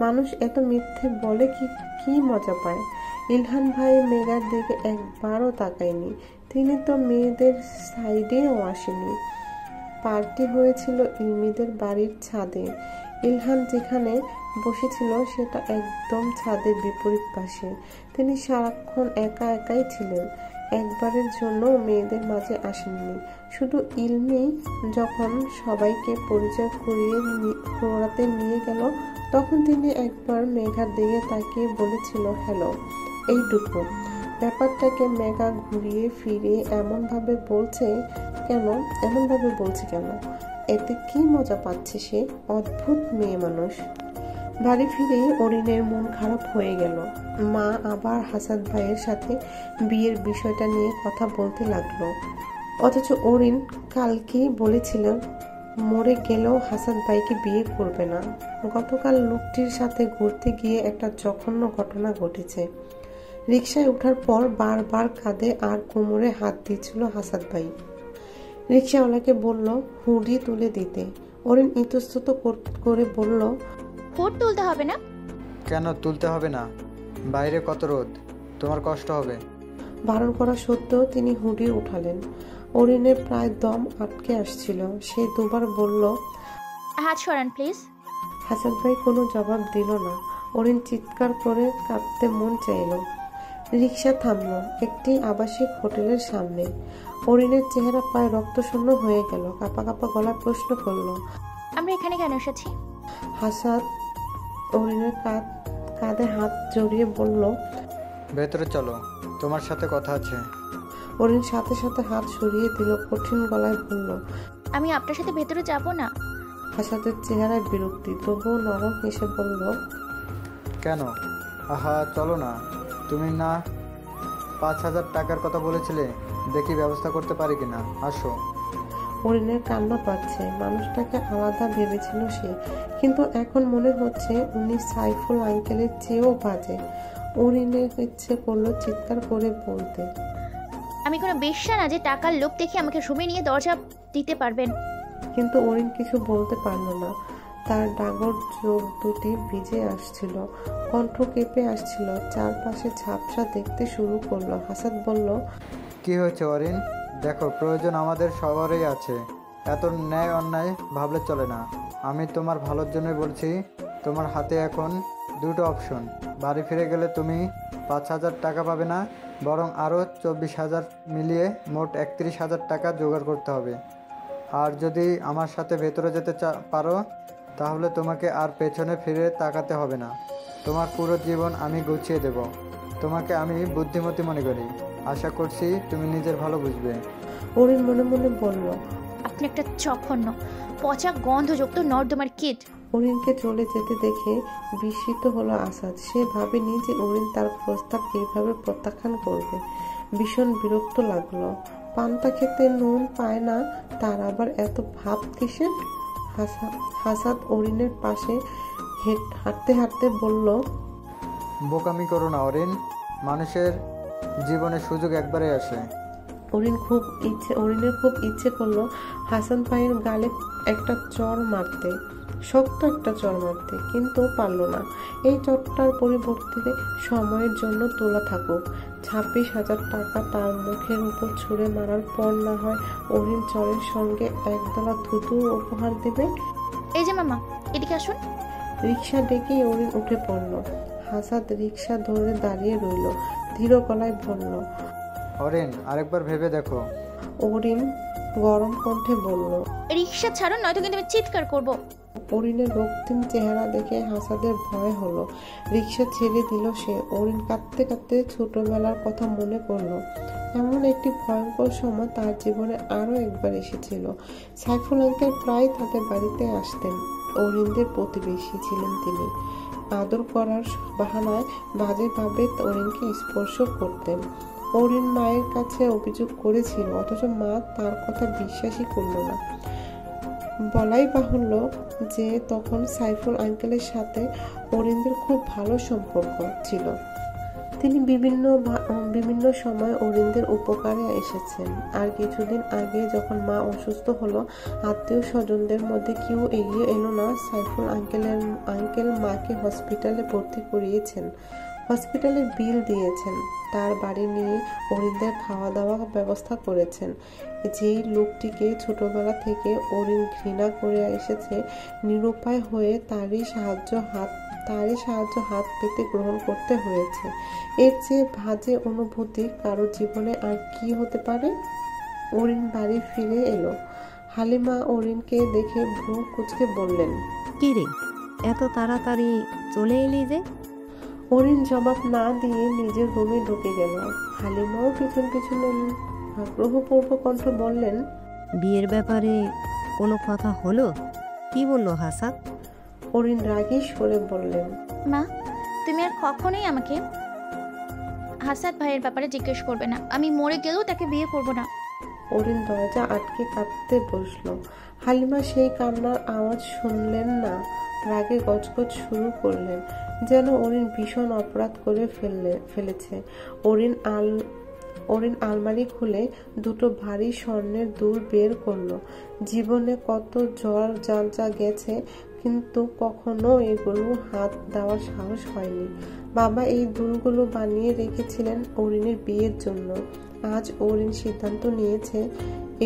B: মানুষ এত মিথ্যে বলে কি কি মজা পায়? ইলহান ভাই মেঘার দিকে একবারও তাকায়নি। তিনি তো মেয়েদের সাইডেও আসেনি। পার্টি হয়েছিল ইলমিদের বাড়ির ছাদে। ইলহান যেখানে বসেছিল সেটা একদম ছাদের বিপরীত পাশে। তিনি সারাক্ষণ একা একাই ছিলেন, একবারের জন্য মেয়েদের মাঝে আসেননি। শুধু ইলমি যখন সবাইকে পরিচয় করাতে নিয়ে গেল, তখন তিনি একবার মেঘার দিকে তাকিয়ে বলেছিল হ্যালো, এইটুকু। ব্যাপারটাকে মেঘা ঘুরিয়ে ফিরিয়ে এমনভাবে বলছে কেন? এতে কি মজা পাচ্ছে সে? অদ্ভুত মেয়ে মানুষ। বাড়ি ফিরে অরিনের মন খারাপ হয়ে গেল। মা আবার হাসান ভাইয়ের সাথে বিয়ের বিষয়টা নিয়ে কথা বলতে লাগলো। অথচ অরিন কালকেই বলেছিল মরে গেলেও হাসান ভাইকে বিয়ে করবে না। গতকাল লোকটির সাথে ঘুরতে গিয়ে একটা জঘন্য ঘটনা ঘটেছে। রিকশায় ওঠার পর বারবার কাঁধে আর কোমরে হাত দিয়েছিল হাসান ভাই। রিকশাওয়ালাকে বলল হুডি তুলে দিতে। অরিন ইতস্তত করে বলল,
F: হুড তুলতে হবে না।
E: কেন তুলতে হবে না? বাইরে কত রোদ, তোমার কষ্ট হবে।
B: বারণ করা সত্ত্বেও তিনি হুডি উঠালেন। অরিনের প্রায় দম আটকে আসছিল। সে দুবার বলল,
F: হাত সরান প্লিজ।
B: হাসান ভাই কোনো জবাব দিল না। অরিন চিৎকার করে কাঁদতে মন চাইল। রিকশা থামল একটি আবাসিক হোটেলের সামনে। অরিনের চেহারা প্রায় রক্তশূন্য হয়ে গেল। কাঁপা কাঁপা গলা প্রশ্ন করল,
F: আমরা এখানে কেন এসেছি?
B: হাসান অরিনের কাঁধে হাত জড়িয়ে বলল,
E: ভেতরে চলো, তোমার সাথে কথা আছে।
B: অরিন সাথে সাথে হাত সরিয়ে দিল। কঠিন গলায় বলল,
F: আমি আপনার সাথে ভেতরে যাব না।
B: হাসানের চেহারায় বিরক্তি, তবুও নরম হেসে বলল,
E: কেন? আহা চলো না। তুমি না 5,000 টাকার কথা বলেছিলে, দেখি ব্যবস্থা করতে পারি কিনা, আসো।
B: অরিনের কান্না পাচ্ছে। মানুষটাকে আলাদা ভেবেছিল সে, কিন্তু এখন মনে হচ্ছে উনি সাইফুল আঙ্কেলের চেয়েও বাজে। অরিনের ইচ্ছে করলো চিৎকার করে বলতে,
F: আমি কোনো বেশ্যা না যে টাকার লোভ দেখে আমাকে রুমে নিয়ে দরজা দিতে পারবেন।
B: কিন্তু অরিন কিছু বলতে পারল না। তার ডাগর চোখ দুটি ভিজে আসছিল, কণ্ঠ কেঁপে আসছিল, চারপাশে ঝাপসা দেখতে শুরু করলো। হাসান বলল,
E: কি হয়েছে অরিন? দেখো, প্রয়োজন আমাদের সবারই আছে, এত ন্যায় অন্যায় ভাবলে চলে না। আমি তোমার ভালোর জন্যই বলছি। তোমার হাতে এখন দুটো অপশন। বাড়ি ফিরে গেলে তুমি 5,000 টাকা পাবে না, বরং আরও 24,000 মিলিয়ে মোট 31,000 টাকা জোগাড় করতে হবে। আর যদি আমার সাথে ভেতরে যেতে পারো, তাহলে তোমাকে আর পেছনে ফিরে তাকাতে হবে না। তোমার পুরো জীবন আমি গুছিয়ে দেব। তোমাকে আমি বুদ্ধিমতী মনে করি। আশা করছি তুমি নিজের ভালো বুঝবে।
B: অরিন মনে মনে বলল,
F: আপনি একটা জঘন্য পচা গন্ধযুক্ত নর্দমার কিড।
B: অরিনকে চলে যেতে দেখে বিস্মিত হলো আসাদ। সে ভাবেনি যে অরিন তার প্রস্তাব এইভাবে প্রত্যাখ্যান করবে। ভীষণ বিরক্ত লাগলো। পান্তা খেতে নুন পায় না, তার আবার এত ভাব কিসের? হাসাদ অরিনের পাশে হাঁটতে হাঁটতে বলল,
E: বোকামি করো না অরিন, মানুষের জীবনে সুযোগ একবারে আসে।
B: অরিনের খুব ইচ্ছে করলো হাসান ভাইয়ের গালে একটা চড় মারতে, শক্ত একটা চড় মারতে, কিন্তু পারল না। এই চড়টার পরিবর্তে সময়ের জন্য তোলা থাকুক। 26,000 টাকা তার মুখের উপর ছুঁড়ে মারার পর না হয় অরিন চড়ের সঙ্গে একদলা থুতু উপহার দেবে।
F: এই যে মামা, এদিকে আসুন।
B: রিকশা ডেকেই অরিন উঠে পড়ল। হাসাদ রিকশা ধরে দাঁড়িয়ে রইল। ধীর গলায় বলল,
E: অরিন, আরেকবার ভেবে দেখো।
B: অরিন গরম কণ্ঠে বলল,
F: রিকশা ছাড়ুন, নয়তো কিন্তু আমি চিৎকার করব।
B: অরিনের রক্তিম চেহারা দেখে হাসাদের ভয় হলো। রিকশা ছেড়ে দিল সে। অরিন কাঁদতে কাঁদতে ছোটবেলার কথা মনে করলো। এমন একটি ভয়ঙ্কর সময় তার জীবনে আরো একবার এসেছিল। সাইফুল আঙ্কেল প্রায় তাদের বাড়িতে আসতেন। অরিনদের প্রতিবেশী ছিলেন তিনি। আদর করার বাহানায় বাজেভাবে অরিনকে স্পর্শ করতেন। অরিন মায়ের কাছে অভিযোগ করেছিল, অথচ মা তার কথা বিশ্বাসই করল না। বলাই বাহুল্য যে তখন সাইফুল আঙ্কেলের সাথে অরিনদের খুব ভালো সম্পর্ক ছিল। তিনি বিভিন্ন সময় অরিনদের উপকারে এসেছেন। আর কিছুদিন আগে যখন মা অসুস্থ হলো, আত্মীয় স্বজনদের মধ্যে কেউ এগিয়ে এলো না। সাইফুল আঙ্কেল মাকে হসপিটালে ভর্তি করিয়েছেন, হসপিটালের বিল দিয়েছেন, তার বাড়ি নিয়ে অরিনদের খাওয়া দাওয়া ব্যবস্থা করেছেন। যেই লোকটিকে ছোটবেলা থেকে অরিন ঘৃণা করে এসেছে, নিরুপায় হয়ে তারই সাহায্য হাত পেতে গ্রহণ করতে হয়েছে। এর চেয়ে বাজে অনুভূতি কারো জীবনে আর কি হতে পারে? অরিন বাড়ি ফিরে এলো। হালিমা অরিনকে দেখে ভ্রু কুঁচকে বললেন,
D: কি রে, এত তাড়াতাড়ি চলে এলি যে?
B: অরিন জবাব না দিয়ে নিজের রুমে ঢুকে গেল। হালিমাও পিছন পিছন এলেন। আগ্রহপূর্ণ কণ্ঠ বললেন,
D: বিয়ের ব্যাপারে কোনো কথা হলো? কি বললো হাসান?
B: অরিন রাগী স্বরে বললেন,
F: মা, তুমি আর কখনোই আমাকে হাসাদ ভাইয়ের ব্যাপারে জিজ্ঞেস করবে না। আমি মরে গেলেও তাকে বিয়ে করব না।
B: অরিন দরজা আটকে কাঁদতে বসলো। হালিমা সেই কান্নার আওয়াজ শুনলেন না, রাগে গজগজ শুরু করলেন, যেন অরিন ভীষণ অপরাধ করে ফেলেছে। অরিন আলমারি খুলে দুটো ভারী স্বর্ণের দুল বের করলো। জীবনে কত ঝড় জালচা গেছে, কিন্তু কখনো এগুলো হাত দেওয়ার সাহস হয়নি। বাবা এই দুলগুলো বানিয়ে রেখেছিলেন অরিনের বিয়ের জন্য। আজ অরিন সিদ্ধান্ত নিয়েছে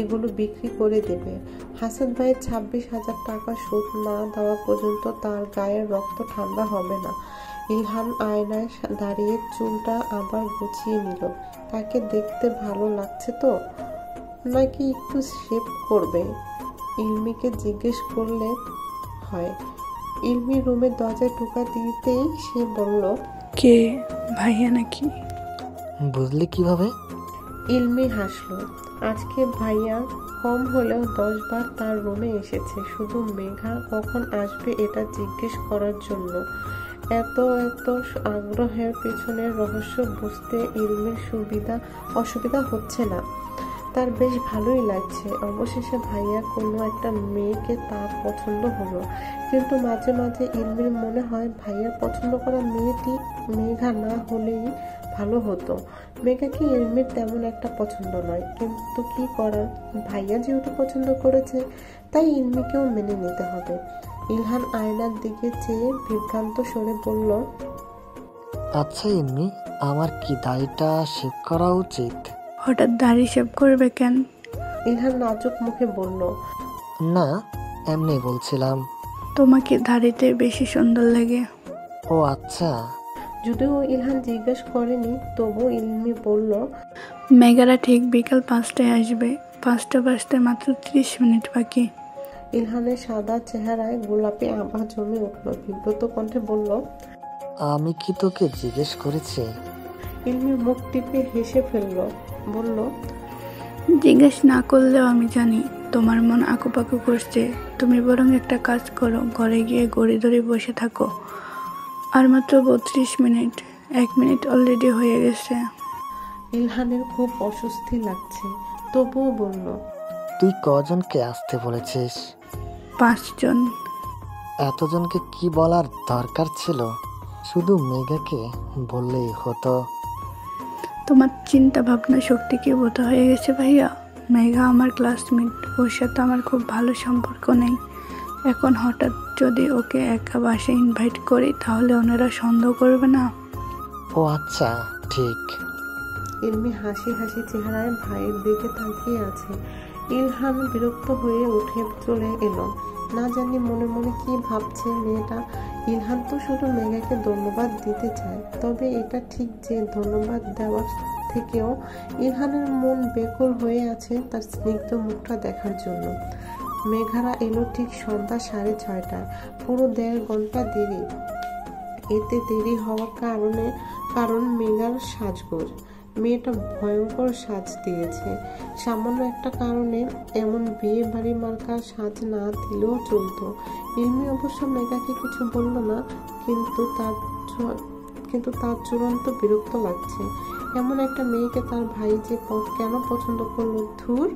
B: এগুলো বিক্রি করে দেবে। হাসান ভাইয়ের 26,000 টাকা সুদ না দেওয়া পর্যন্ত তার গায়ের রক্ত ঠান্ডা হবে না। ইলহান আয়নায় দাঁড়িয়ে চুলটা আবার গুছিয়ে নিল। তাকে দেখতে ভালো লাগছে তো, নাকি একটু শেভ করবে? ইলমিকে জিজ্ঞেস করলে হয়। ইলমি রুমের দরজায় ঢোকা দিতেই সে বলল,
G: কে, ভাইয়া নাকি?
H: বুঝলি কিভাবে?
B: ইলমি হাসলো। আজকে ভাইয়া কম হলেও 10 বার তার রুমে এসেছে, শুধু মেঘা কখন আসবে এটা জিজ্ঞেস করার জন্য। এত আগ্রহের পেছনের রহস্য বুঝতে ইলমির অসুবিধা হচ্ছে না, তার বেশ ভালোই লাগছে। অবশেষে ভাইয়া কোনো একটা মেয়েকে তার পছন্দ হলো। কিন্তু মাঝে মাঝে ইলমির মনে হয় ভাইয়ার পছন্দ করা মেয়েটি মেঘা না হলেই ভালো হতো। মেঘাকে ইলমির তেমন একটা পছন্দ নয়, কিন্তু কি করার, ভাইয়া যেহেতু পছন্দ করেছে তাই ইলমিকেও মেনে নিতে হবে। ইলহান আয়নার দিকে চেয়ে বিভ্রান্ত স্বরে বলল,
H: আচ্ছা ইলমি, আমার কি দাড়িটা শেভ করা উচিত?
G: হঠাৎ দাড়ি শেভ করবে কেন?
B: ইলহান নাজুক মুখে বলল,
H: না, এমনি বলছিলাম।
G: তোমাকে দাড়িতে বেশি সুন্দর লাগে।
H: ও আচ্ছা।
B: যদিও ইলহান জিজ্ঞেস করেনি, তবু ইলমি বলল,
G: মেঘারা ঠিক বিকাল 5টায় আসবে। 5টা বাজতে মাত্র 30 মিনিট বাকি।
B: ইলহানের সাদা চেহারায় গোলাপি আভা জমে উঠল। বিব্রত কণ্ঠে বলল,
H: আমি কি তোকে জিজ্ঞেস করেছি?
B: ইলমি মুখ টিপে হেসে ফেলল, বলল,
G: জিজ্ঞেস না করলেও আমি জানি তোমার মন আঁকুপাকু করছে। তুমি বরং একটা কাজ করো, ঘরে গিয়ে গড়ি ধরে বসে থাকো। আর মাত্র 32 মিনিট, 1 মিনিট অলরেডি হয়ে গেছে।
B: ইলহানের খুব অস্বস্তি লাগছে, তবুও বলল,
H: তুই কজনকে আসতে বলেছিস?
G: 5 জন।
H: এতজনকে কি বলার দরকার ছিল? শুধু মেঘাকে বললেই হতো।
G: তোমার চিন্তা ভাবনা শক্তি কি বোধ হয়ে গেছে ভাইয়া? মেঘা আমার ক্লাসমেট, ওর সাথে আমার খুব ভালো সম্পর্ক নেই। এখন হঠাৎ যদি ওকে একা বাসায় ইনভাইট করি, তাহলে ওনারা সন্দেহ করবে না?
H: ও আচ্ছা, ঠিক।
B: ইলমি হাসি হাসি চেহারায় ভাইয়ের দিকে তাকিয়ে আছে। ইলহান বিরক্ত হয়ে উঠে চলে এলো। না জানি মনে মনে কি ভাবছে মেয়েটা। ইলহান তো শুধু মেঘাকে ধন্যবাদ দিতে চায়, তবে এটা ঠিক যে ধন্যবাদ দেওয়ার থেকেও ইলহানের মন বেকুল হয়ে আছে তার স্নিগ্ধ মুখটা দেখার জন্য। মেঘারা এলো ঠিক সন্ধ্যা 6:30টায়, পুরো 1.5 ঘন্টা দেরি। এতে দেরি হওয়ার কারণ মেঘার সাজগোজ। মেয়েটা ভয়ঙ্কর সাজ দিয়েছে। সামান্য একটা কারণে এমন বিয়ে বাড়ি মার্কা সাজ না দিলেও চলতো। ইলমি অবশ্য মেঘাকে কিছু বলল না, কিন্তু তার চূড়ান্ত বিরক্ত লাগছে। এমন একটা মেয়েকে তার ভাই যে কেন পছন্দ করলো, ধুর।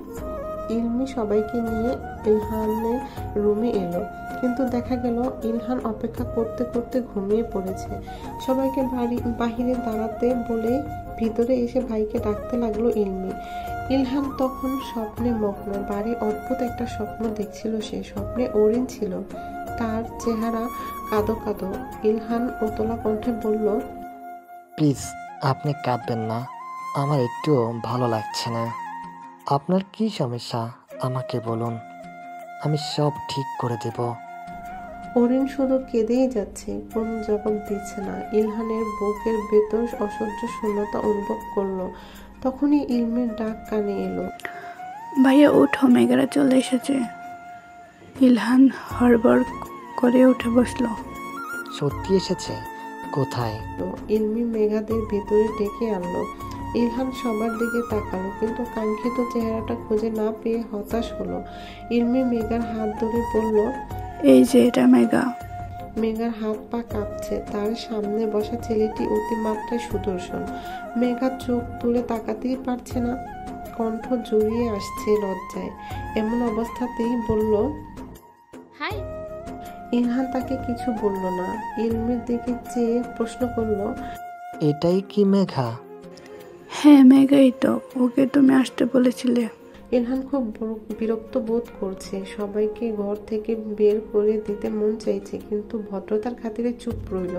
B: ইলমি সবাইকে নিয়ে ইলহানের রুমে এলো, কিন্তু দেখা গেল ইলহান অপেক্ষা করতে করতে ঘুমিয়ে পড়েছে। সবাইকে বাহিরে দাঁড়াতে বলে ভিতরে এসে ভাইকে ডাকতে লাগলো ইলমি। ইলহান তখন স্বপ্নে মগ্ন। বাড়ির অদ্ভুত একটা স্বপ্ন দেখছিল সে। স্বপ্নে অরিন ছিল, তার চেহারা কাঁদো কাঁদো। ইলহান উতলা কণ্ঠে বলল,
H: প্লিজ আপনি কাঁদবেন না, আমার একটুও ভালো লাগছে না। আপনার কি সমস্যা আমাকে বলুন, আমি সব ঠিক করে দেব।
B: অরিন শুধু কেঁদেই যাচ্ছে, কোন জবাব দিচ্ছে না। ইলহানের বুকের ভেতর অসহ্য শূন্যতা অনুভব করলো। তখনই ইলমের ডাক কানে এলো,
G: ভাইয়া উঠো, মেঘারা চলে এসেছে। ইলহান হড়বড় করে উঠে বসলো।
H: সত্যি এসেছে? কোথায়?
B: ইলমি মেঘাদের ভেতরে ডেকে আনলো। ইলহান সবার দিকে তাকালো, কিন্তু কাঙ্ক্ষিত চেহারাটা খুঁজে না পেয়ে হতাশ হলো। ইলমি মেঘার হাত ধরে বলল,
G: এই যে এটা মেঘা।
B: মেঘার হাত পা কাঁপছে। তার সামনে বসা ছেলেটি অতিমাত্রায় সুদর্শন। মেঘা চোখ তুলে তাকাতেই পারছে না, কণ্ঠ জড়িয়ে আসছে লজ্জায়। এমন অবস্থাতেই বলল,
I: হাই।
B: ইলহান তাকে কিছু বলল না। ইলমির দিকে চেয়ে প্রশ্ন করল,
H: এটাই কি মেঘা?
G: হ্যাঁ মেঘাই তো, ওকে তুমি আসতে বলেছিলে।
B: ইলহান খুব বিরক্ত বোধ করছে। সবাইকে ঘর থেকে বের করে দিতে মন চাইছে, কিন্তু ভদ্রতার খাতিরে চুপ রইল।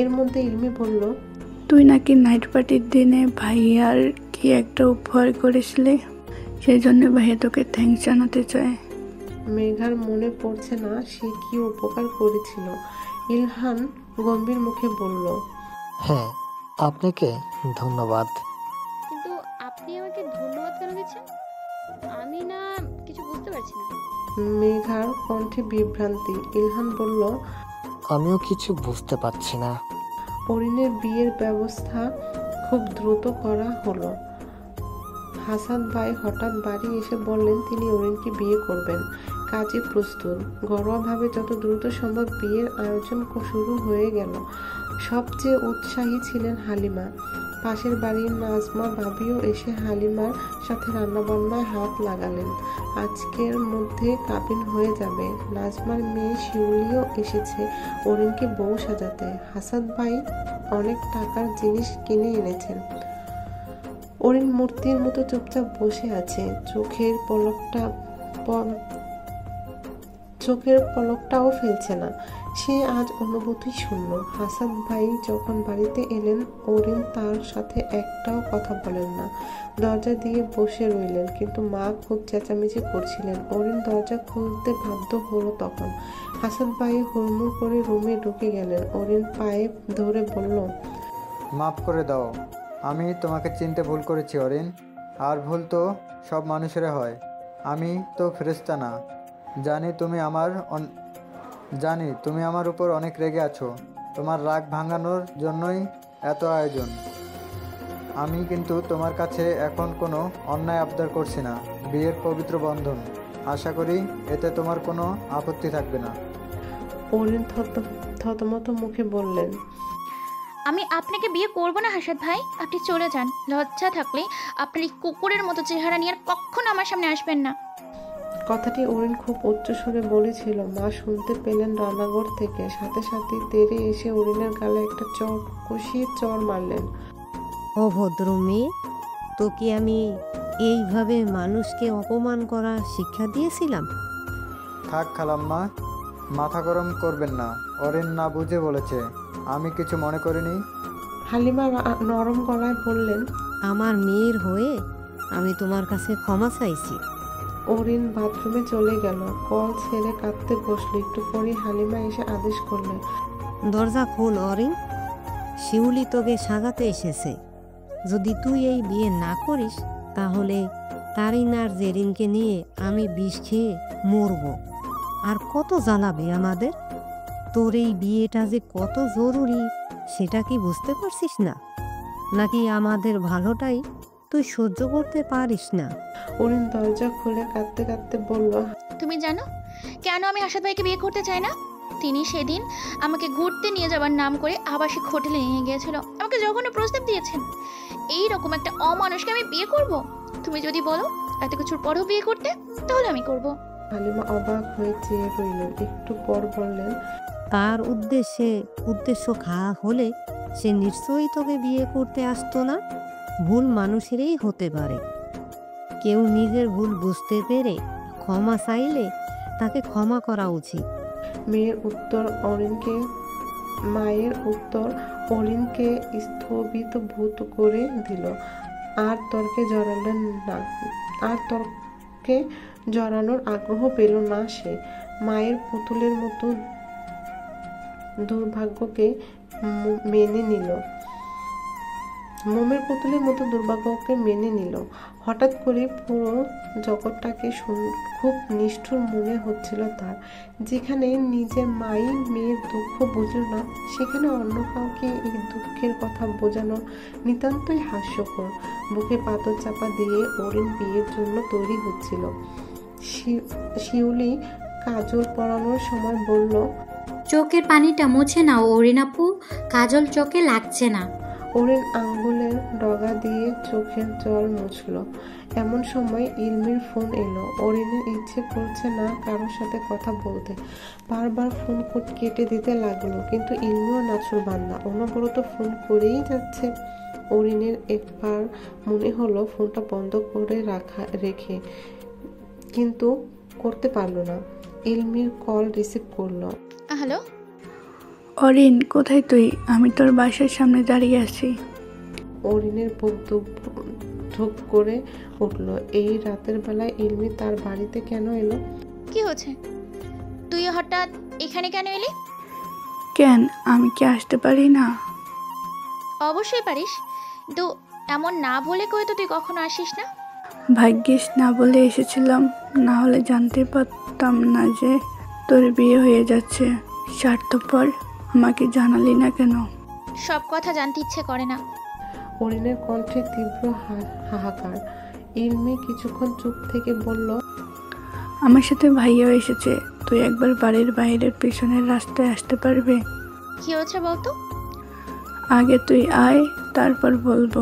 B: এর মধ্যে ইলমি বলল,
G: তুই নাকি নাইট পার্টির দিনে ভাইয়ার কি একটা উপহার করেছিলে, সেই জন্য ভাইয়া তোকে থ্যাঙ্কস জানাতে চায়।
B: মেঘার মনে পড়ছে না সে কি উপকার করেছিল। ইলহান গম্ভীর মুখে বলল,
H: হ্যাঁ, আপনাকে ধন্যবাদ।
I: কিন্তু আপনি আমাকে ধন্যবাদ কেন দিচ্ছেন? আমি না কিছু বুঝতে পারছি না।
B: মেঘার কণ্ঠে বিভ্রান্তি। ইলহান বলল,
H: আমিও কিছু বুঝতে পারছি না।
B: অরিনের বিয়ের ব্যবস্থা খুব দ্রুত করা হলো। হাসান ভাই হঠাৎ বাড়ি এসে বললেন তিনি অরিনকে বিয়ে করবেন, কাজে প্রস্তুত। ঘরোয়াভাবে যত দ্রুত সম্ভব বিয়ের আয়োজন শুরু হয়ে গেল। সবচেয়ে উৎসাহী ছিলেন হালিমা। পাশের বাড়ির নাজমা ভাবিও এসে হালিমার সাথে রান্নাবান্নায় হাত লাগালেন। আজকের মধ্যে কাবিন হয়ে যাবে। নাজমার মেয়ে শিউলিও এসেছে অরিনকে বউ সাজাতে। হাসান ভাই অনেক টাকার জিনিস কিনে এনেছেন। অরিন মূর্তির মতো চুপচাপ বসে আছে, চোখের পলকটাও ফেলছে না। সে আজ অনুভূতি শূন্য। হাসান ভাই যখন বাড়িতে এলেন, অরিন তার সাথে একটাও কথা বলেন না, দরজা দিয়ে বসে রইলেন। কিন্তু মা খুব চেঁচামেচি করছিলেন। অরিন দরজা খুলতে বাধ্য হলো। তখন হাসান ভাই হুড়মুড় করে রুমে ঢুকে গেলেন। অরিন পায়ে ধরে বলল,
E: মাফ করে দাও, আমি তোমাকে চিনতে ভুল করেছি অরিন। আর ভুল তো সব মানুষেরা হয়। আমি তো ফেরেশতা না। জানি তুমি আমার উপর অনেক রেগে আছো। তোমার রাগ ভাঙানোর জন্যই এত আয়োজন। আমি কিন্তু তোমার কাছে এখন কোনো অন্যায় আবদার করছি না। বিয়ের পবিত্র বন্ধন, আশা করি এতে তোমার কোনো আপত্তি থাকবে না।
B: অরিন থতমত মুখে বললেন,
F: আমি আপনাকে বিয়ে করব না হাসাদ ভাই, আপনি চলে যান। লজ্জা থাকলে আপনার এই কুকুরের মতো চেহারা নিয়ে আর কখনো আমার সামনে আসবেন না।
B: কথাটি অরিন খুব উচ্চ স্বরে বলেছিল। মা শুনতে পেলেন রান্নাঘর থেকে। সাথে সাথে তেড়ে এসে অরিনের গালে একটা কষিয়ে চড় মারলেন।
D: অভদ্র মেয়ে, তোকে আমি এইভাবে মানুষকে অপমান করা শিক্ষা দিয়েছিলাম?
E: থাক খালাম্মা, মাথা গরম করবেন না। অরিন না বুঝে বলেছে, আমি কিছু মনে করিনি।
B: হালিমা নরম গলায় বললেন,
D: আমার মেয়ের হয়ে আমি তোমার কাছে ক্ষমা চাইছি।
B: অরিন বাথরুমে চলে গেল। কল ছেড়ে কাঁদতে বসলো। একটু পরেই হালিমা এসে আদেশ করলেন,
D: দরজা খোল অরিন, শিউলি তোকে সাজাতে এসেছে। যদি তুই এই বিয়ে না করিস তাহলে তারিন আর জেরিনকে নিয়ে আমি বিষ খেয়ে মরব। আর কত জ্বালাবে আমাদের। তোর এই বিয়েটা যে কত জরুরি সেটা কি বুঝতে পারছিস না? নাকি আমাদের ভালোটাই তুই সহ্য করতে পারিস না?
B: অরিন দরজা খুলে কাঁদতে কাঁদতে বলল,
F: তুমি জানো কেন আমি হাসাদ ভাইকে বিয়ে করতে চাই না? তিনি সেদিন আমাকে ঘুরতে নিয়ে যাবার নাম করে আবাসিক হোটেলে নিয়ে গিয়েছিল। আমাকে যখন প্রস্তাব দিয়েছেন, এই রকম একটা অমানুষকে আমি বিয়ে করব? তুমি যদি বলো এত কিছুর পরেও বিয়ে করতে, তাহলে আমি করব।
B: হালিমা অবাক হয়ে চেয়ে রইলেন। একটু পর বললেন,
D: তার উদ্দেশ্য খাওয়া হলে সে নিশ্চয়ই তোকে বিয়ে করতে আসতো না। ভুল মানুষেরই হতে পারে। কেউ নিজের ভুল বুঝতে পেরে ক্ষমা চাইলে তাকে ক্ষমা করা উচিত।
B: মায়ের উত্তর অরিনকে স্থবিরভূত করে দিল। আর তর্কে জড়ানোর আগ্রহ পেল না সে। মায়ের পুতুলের মতো দুর্ভাগ্যকে মেনে নিল। হঠাৎ করে পুরো জগৎটাকে খুব নিষ্ঠুর মনে হচ্ছিল তার। যেখানে নিজের মাই মেয়ের দুঃখ বুঝল না, সেখানে অন্য কাউকে এই দুঃখের কথা বোঝানো নিতান্তই হাস্যকর। বুকে পাথর চাপা দিয়ে অরিন বিয়ের জন্য তৈরি হচ্ছিল। শিউলি কাজল পরানোর সময় বলল,
C: চোখের পানিটা মুছে নাও অরিন আপু, কাজল চোখে লাগছে না।
B: অরিন আঙ্গুলের ডগা দিয়ে চোখের জল মুছল। এমন সময় ইলমির ফোন এলো। অরিনের ইচ্ছে করছে না কারোর সাথে কথা বলতে। বারবার ফোন কেটে দিতে লাগলো, কিন্তু ইলমিও নাছুর বান্দা, অনবরত ফোন করেই যাচ্ছে। অরিনের একবার মনে হলো ফোনটা বন্ধ করে রেখে, কিন্তু করতে পারলো না। ইলমির কল রিসিভ করলো।
F: হ্যালো
G: অরিন, কোথায় তুই? আমি তোর বাসার সামনে দাঁড়িয়ে আছি।
B: অরিনের বুক ধুক করে উঠল। এই রাতের বেলায় ইলমি তার বাড়িতে কেন এলো?
F: কি হচ্ছে? তুই হঠাৎ এখানে কেন এলি?
G: কেন, আমি কি আসতে পারি না?
F: অবশ্যই পারিস, কিন্তু এমন না বলে কই তো তুই কখনো আসিস না।
G: ভাগ্যিস না বলে এসেছিলাম, না হলে জানতে পারতাম না যে তোর বিয়ে হয়ে যাচ্ছে। স্বার্থপর, আমাকে জানালি না কেন?
F: সব কথা জানতে ইচ্ছে করে না।
B: অরিনের কণ্ঠে তীব্র হাহাকার। ইলমি কিছুক্ষণ চুপ থেকে বলল,
G: আমার সাথে ভাইয়াও এসেছে। তুই একবার বাড়ির বাইরের পেছনের রাস্তায় আসতে পারবে?
F: কি হচ্ছে বলতো?
G: আগে তুই আয়, তারপর বলবো।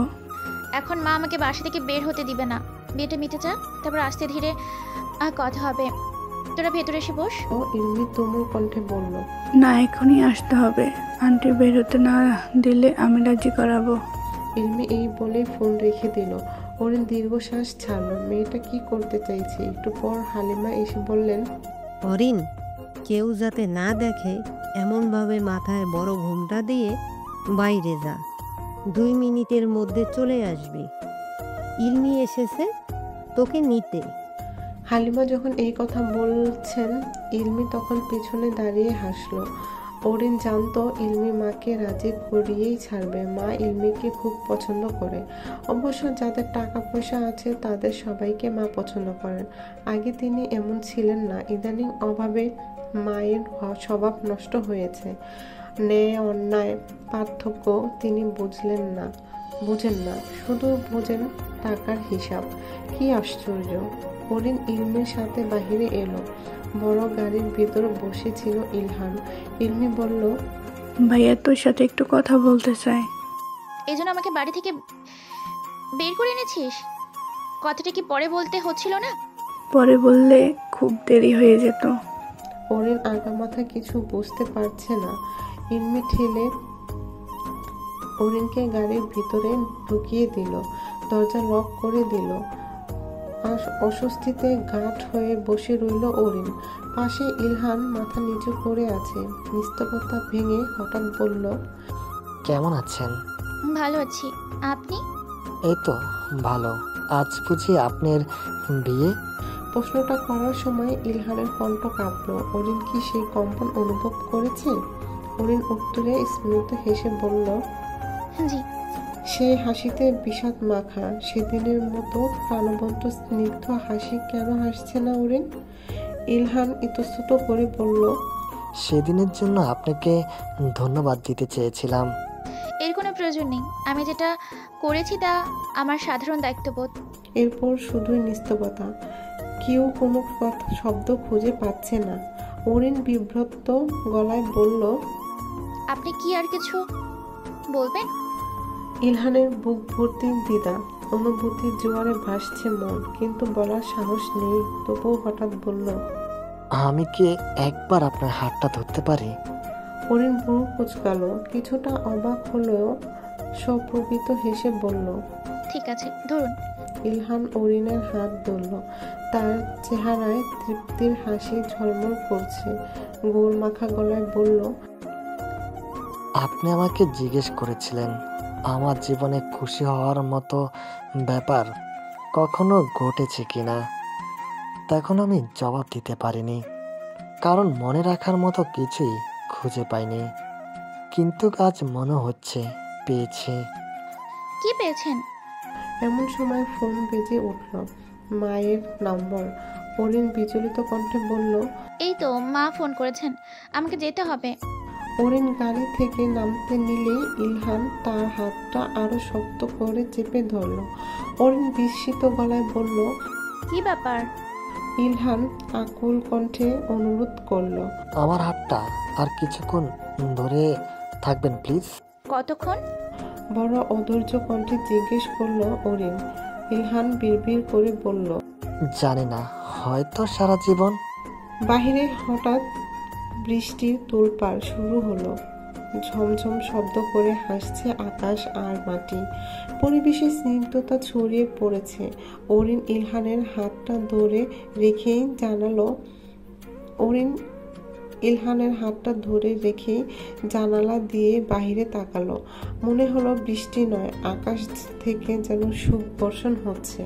F: এখন মা আমাকে বাসা থেকে বের হতে দিবে না। বিয়েটা মিটে যা, তারপর আস্তে ধীরে কথা হবে। তোরা ভেতরে এসে বস।
B: ও ইলমি তুমুল কণ্ঠে বলল,
G: না, এখনই আসতে হবে। আন্টি বের হতে না দিলে আমি রাজি করাবো।
B: ইলমি এই বলে ফোন রেখে দিল। অরিন দীর্ঘশ্বাস ছাড়লো। মেয়েটা কি করতে চাইছে? একটু পর হালিমা এসে বললেন,
D: অরিন, কেউ যাতে না দেখে এমনভাবে মাথায় বড় ঘোমটা দিয়ে বাইরে যা। 2 মিনিটের মধ্যে চলে আসবি। ইলমি এসেছে তোকে নিতে।
B: হালিমা যখন এই কথা বলছেন, ইলমি তখন পেছনে দাঁড়িয়ে হাসলো। অরিন জানতো ইলমি মাকে রাজি করিয়েই ছাড়বে। মা ইলমিকে খুব পছন্দ করে। অবশ্য যাদের টাকা পয়সা আছে তাদের সবাইকে মা পছন্দ করেন। আগে তিনি এমন ছিলেন না। ইদানিং অভাবে মায়ের স্বভাব নষ্ট হয়েছে। ন্যায় অন্যায় পার্থক্য তিনি বুঝেন না, শুধু বোঝেন টাকার হিসাব। কি আশ্চর্য! অরিন ইলমির সাথে বাহিরে এলো। বড় গাড়ির ভিতর বসেছিল ইলহান। ইলমি বলল,
G: ভাইয়া তোর সাথে একটু কথা বলতে চাই।
F: এই জন্য আমাকে বাড়ি থেকে বের করে এনেছিস? কথাটা কি পরে বলতে হচ্ছিল না?
G: পরে বললে খুব দেরি হয়ে যেত।
B: অরিন আগামাথা কিছু বুঝতে পারছে না। ইলমি ঠেলে অরিনকে গাড়ির ভিতরে ঢুকিয়ে দিল, দরজা লক করে দিল। অস্বস্তিতে গাঁট হয়ে বসে রইল অরিন। পাশে ইলহান মাথা নিচু করে আছে। নিস্তব্ধতা ভেঙে হঠাৎ বলল,
H: কেমন আছেন?
F: ভালো আছি, আপনি?
H: এই তো ভালো। আজ বুঝি আপনার বিয়ে?
B: প্রশ্নটা করার সময় ইলহানের কণ্ঠ কাঁপল। অরিন কি সেই কম্পন অনুভব করেছে? অরিন উত্তরে স্মিত হেসে বলল,
F: জি।
B: সে হাসিতে বিষাদ মাখা। সেদিনের মতো প্রাণবন্ত স্নিগ্ধ হাসি কেন হাসছে না অরিন? ইলহান ইতস্তত করে বলল,
H: সেদিনের জন্য আপনাকে ধন্যবাদ দিতে চেয়েছিলাম।
F: এর কোনো প্রয়োজন নেই। আমি যেটা করেছি তা আমার সাধারণ দায়িত্ববোধ।
B: এরপর শুধুই নিস্তব্ধতা। কেউ কোনো শব্দ খুঁজে পাচ্ছে না। অরিন বিব্রত গলায় বলল,
F: আপনি কি আর কিছু বলবেন?
B: ইলহানের বুক ভর্তি দ্বিধা। অনুভূতির জোয়ারে ভাসছে মন, কিন্তু বলার সাহস নেই। তবুও হঠাৎ বলল,
H: আমি কি একবার আপনার হাতটা ধরতে পারি?
B: অরিন ভুরু কুঁচকালো, কিছুটা অবাক হলেও সপ্রভিত হেসে বলল,
F: ঠিক আছে, ধরুন।
B: ইলহান অরিনের হাত ধরল। তার চেহারায় তৃপ্তির হাসি ঝলমল করছে। গোল মাখা গলায় বলল,
H: আপনি আমাকে জিজ্ঞেস করেছিলেন আমার জীবনে খুশি হওয়ার মতো ব্যাপার কখনো ঘটেছে কিনা। তখন আমি জবাব দিতে পারিনি, কারণ মনে রাখার মতো কিছুই খুঁজে পাইনি। কিন্তু আজ মনে হচ্ছে পেয়েছি।
F: কি পেয়েছেন?
B: এমন সময় ফোন বেজে উঠল। মায়ের নম্বর। অরিন বিচলিত কণ্ঠে বলল,
F: এই তো মা ফোন করেছেন, আমাকে যেতে হবে।
B: অরিন গাড়ি থেকে নামতে নিলেই ইলহান তার হাতটা আরো শক্ত করে চেপে ধরল। অরিন বিস্মিত গলায় বলল,
F: কি ব্যাপার?
B: ইলহান আকুল কণ্ঠে অনুরোধ করল,
H: আমার হাতটা আর কিছুক্ষণ ধরে থাকবেন প্লিজ।
F: কতক্ষণ?
B: বড় অধৈর্য কণ্ঠে জিজ্ঞেস করলো অরিন। ইলহান বিড়বিড় করে বলল,
H: জানি না, হয়তো সারা জীবন।
B: বাহিরে হঠাৎ বৃষ্টির তোলপাড় শুরু হলো। ঝমঝম শব্দ করে হাসছে আকাশ আর মাটি। পরিবেশে স্নিগ্ধতা ছড়িয়ে পড়েছে। অরিন ইলহানের হাতটা ধরে রেখেই জানালা দিয়ে বাহিরে তাকালো। মনে হলো বৃষ্টি নয়, আকাশ থেকে যেন সুখ বর্ষণ হচ্ছে।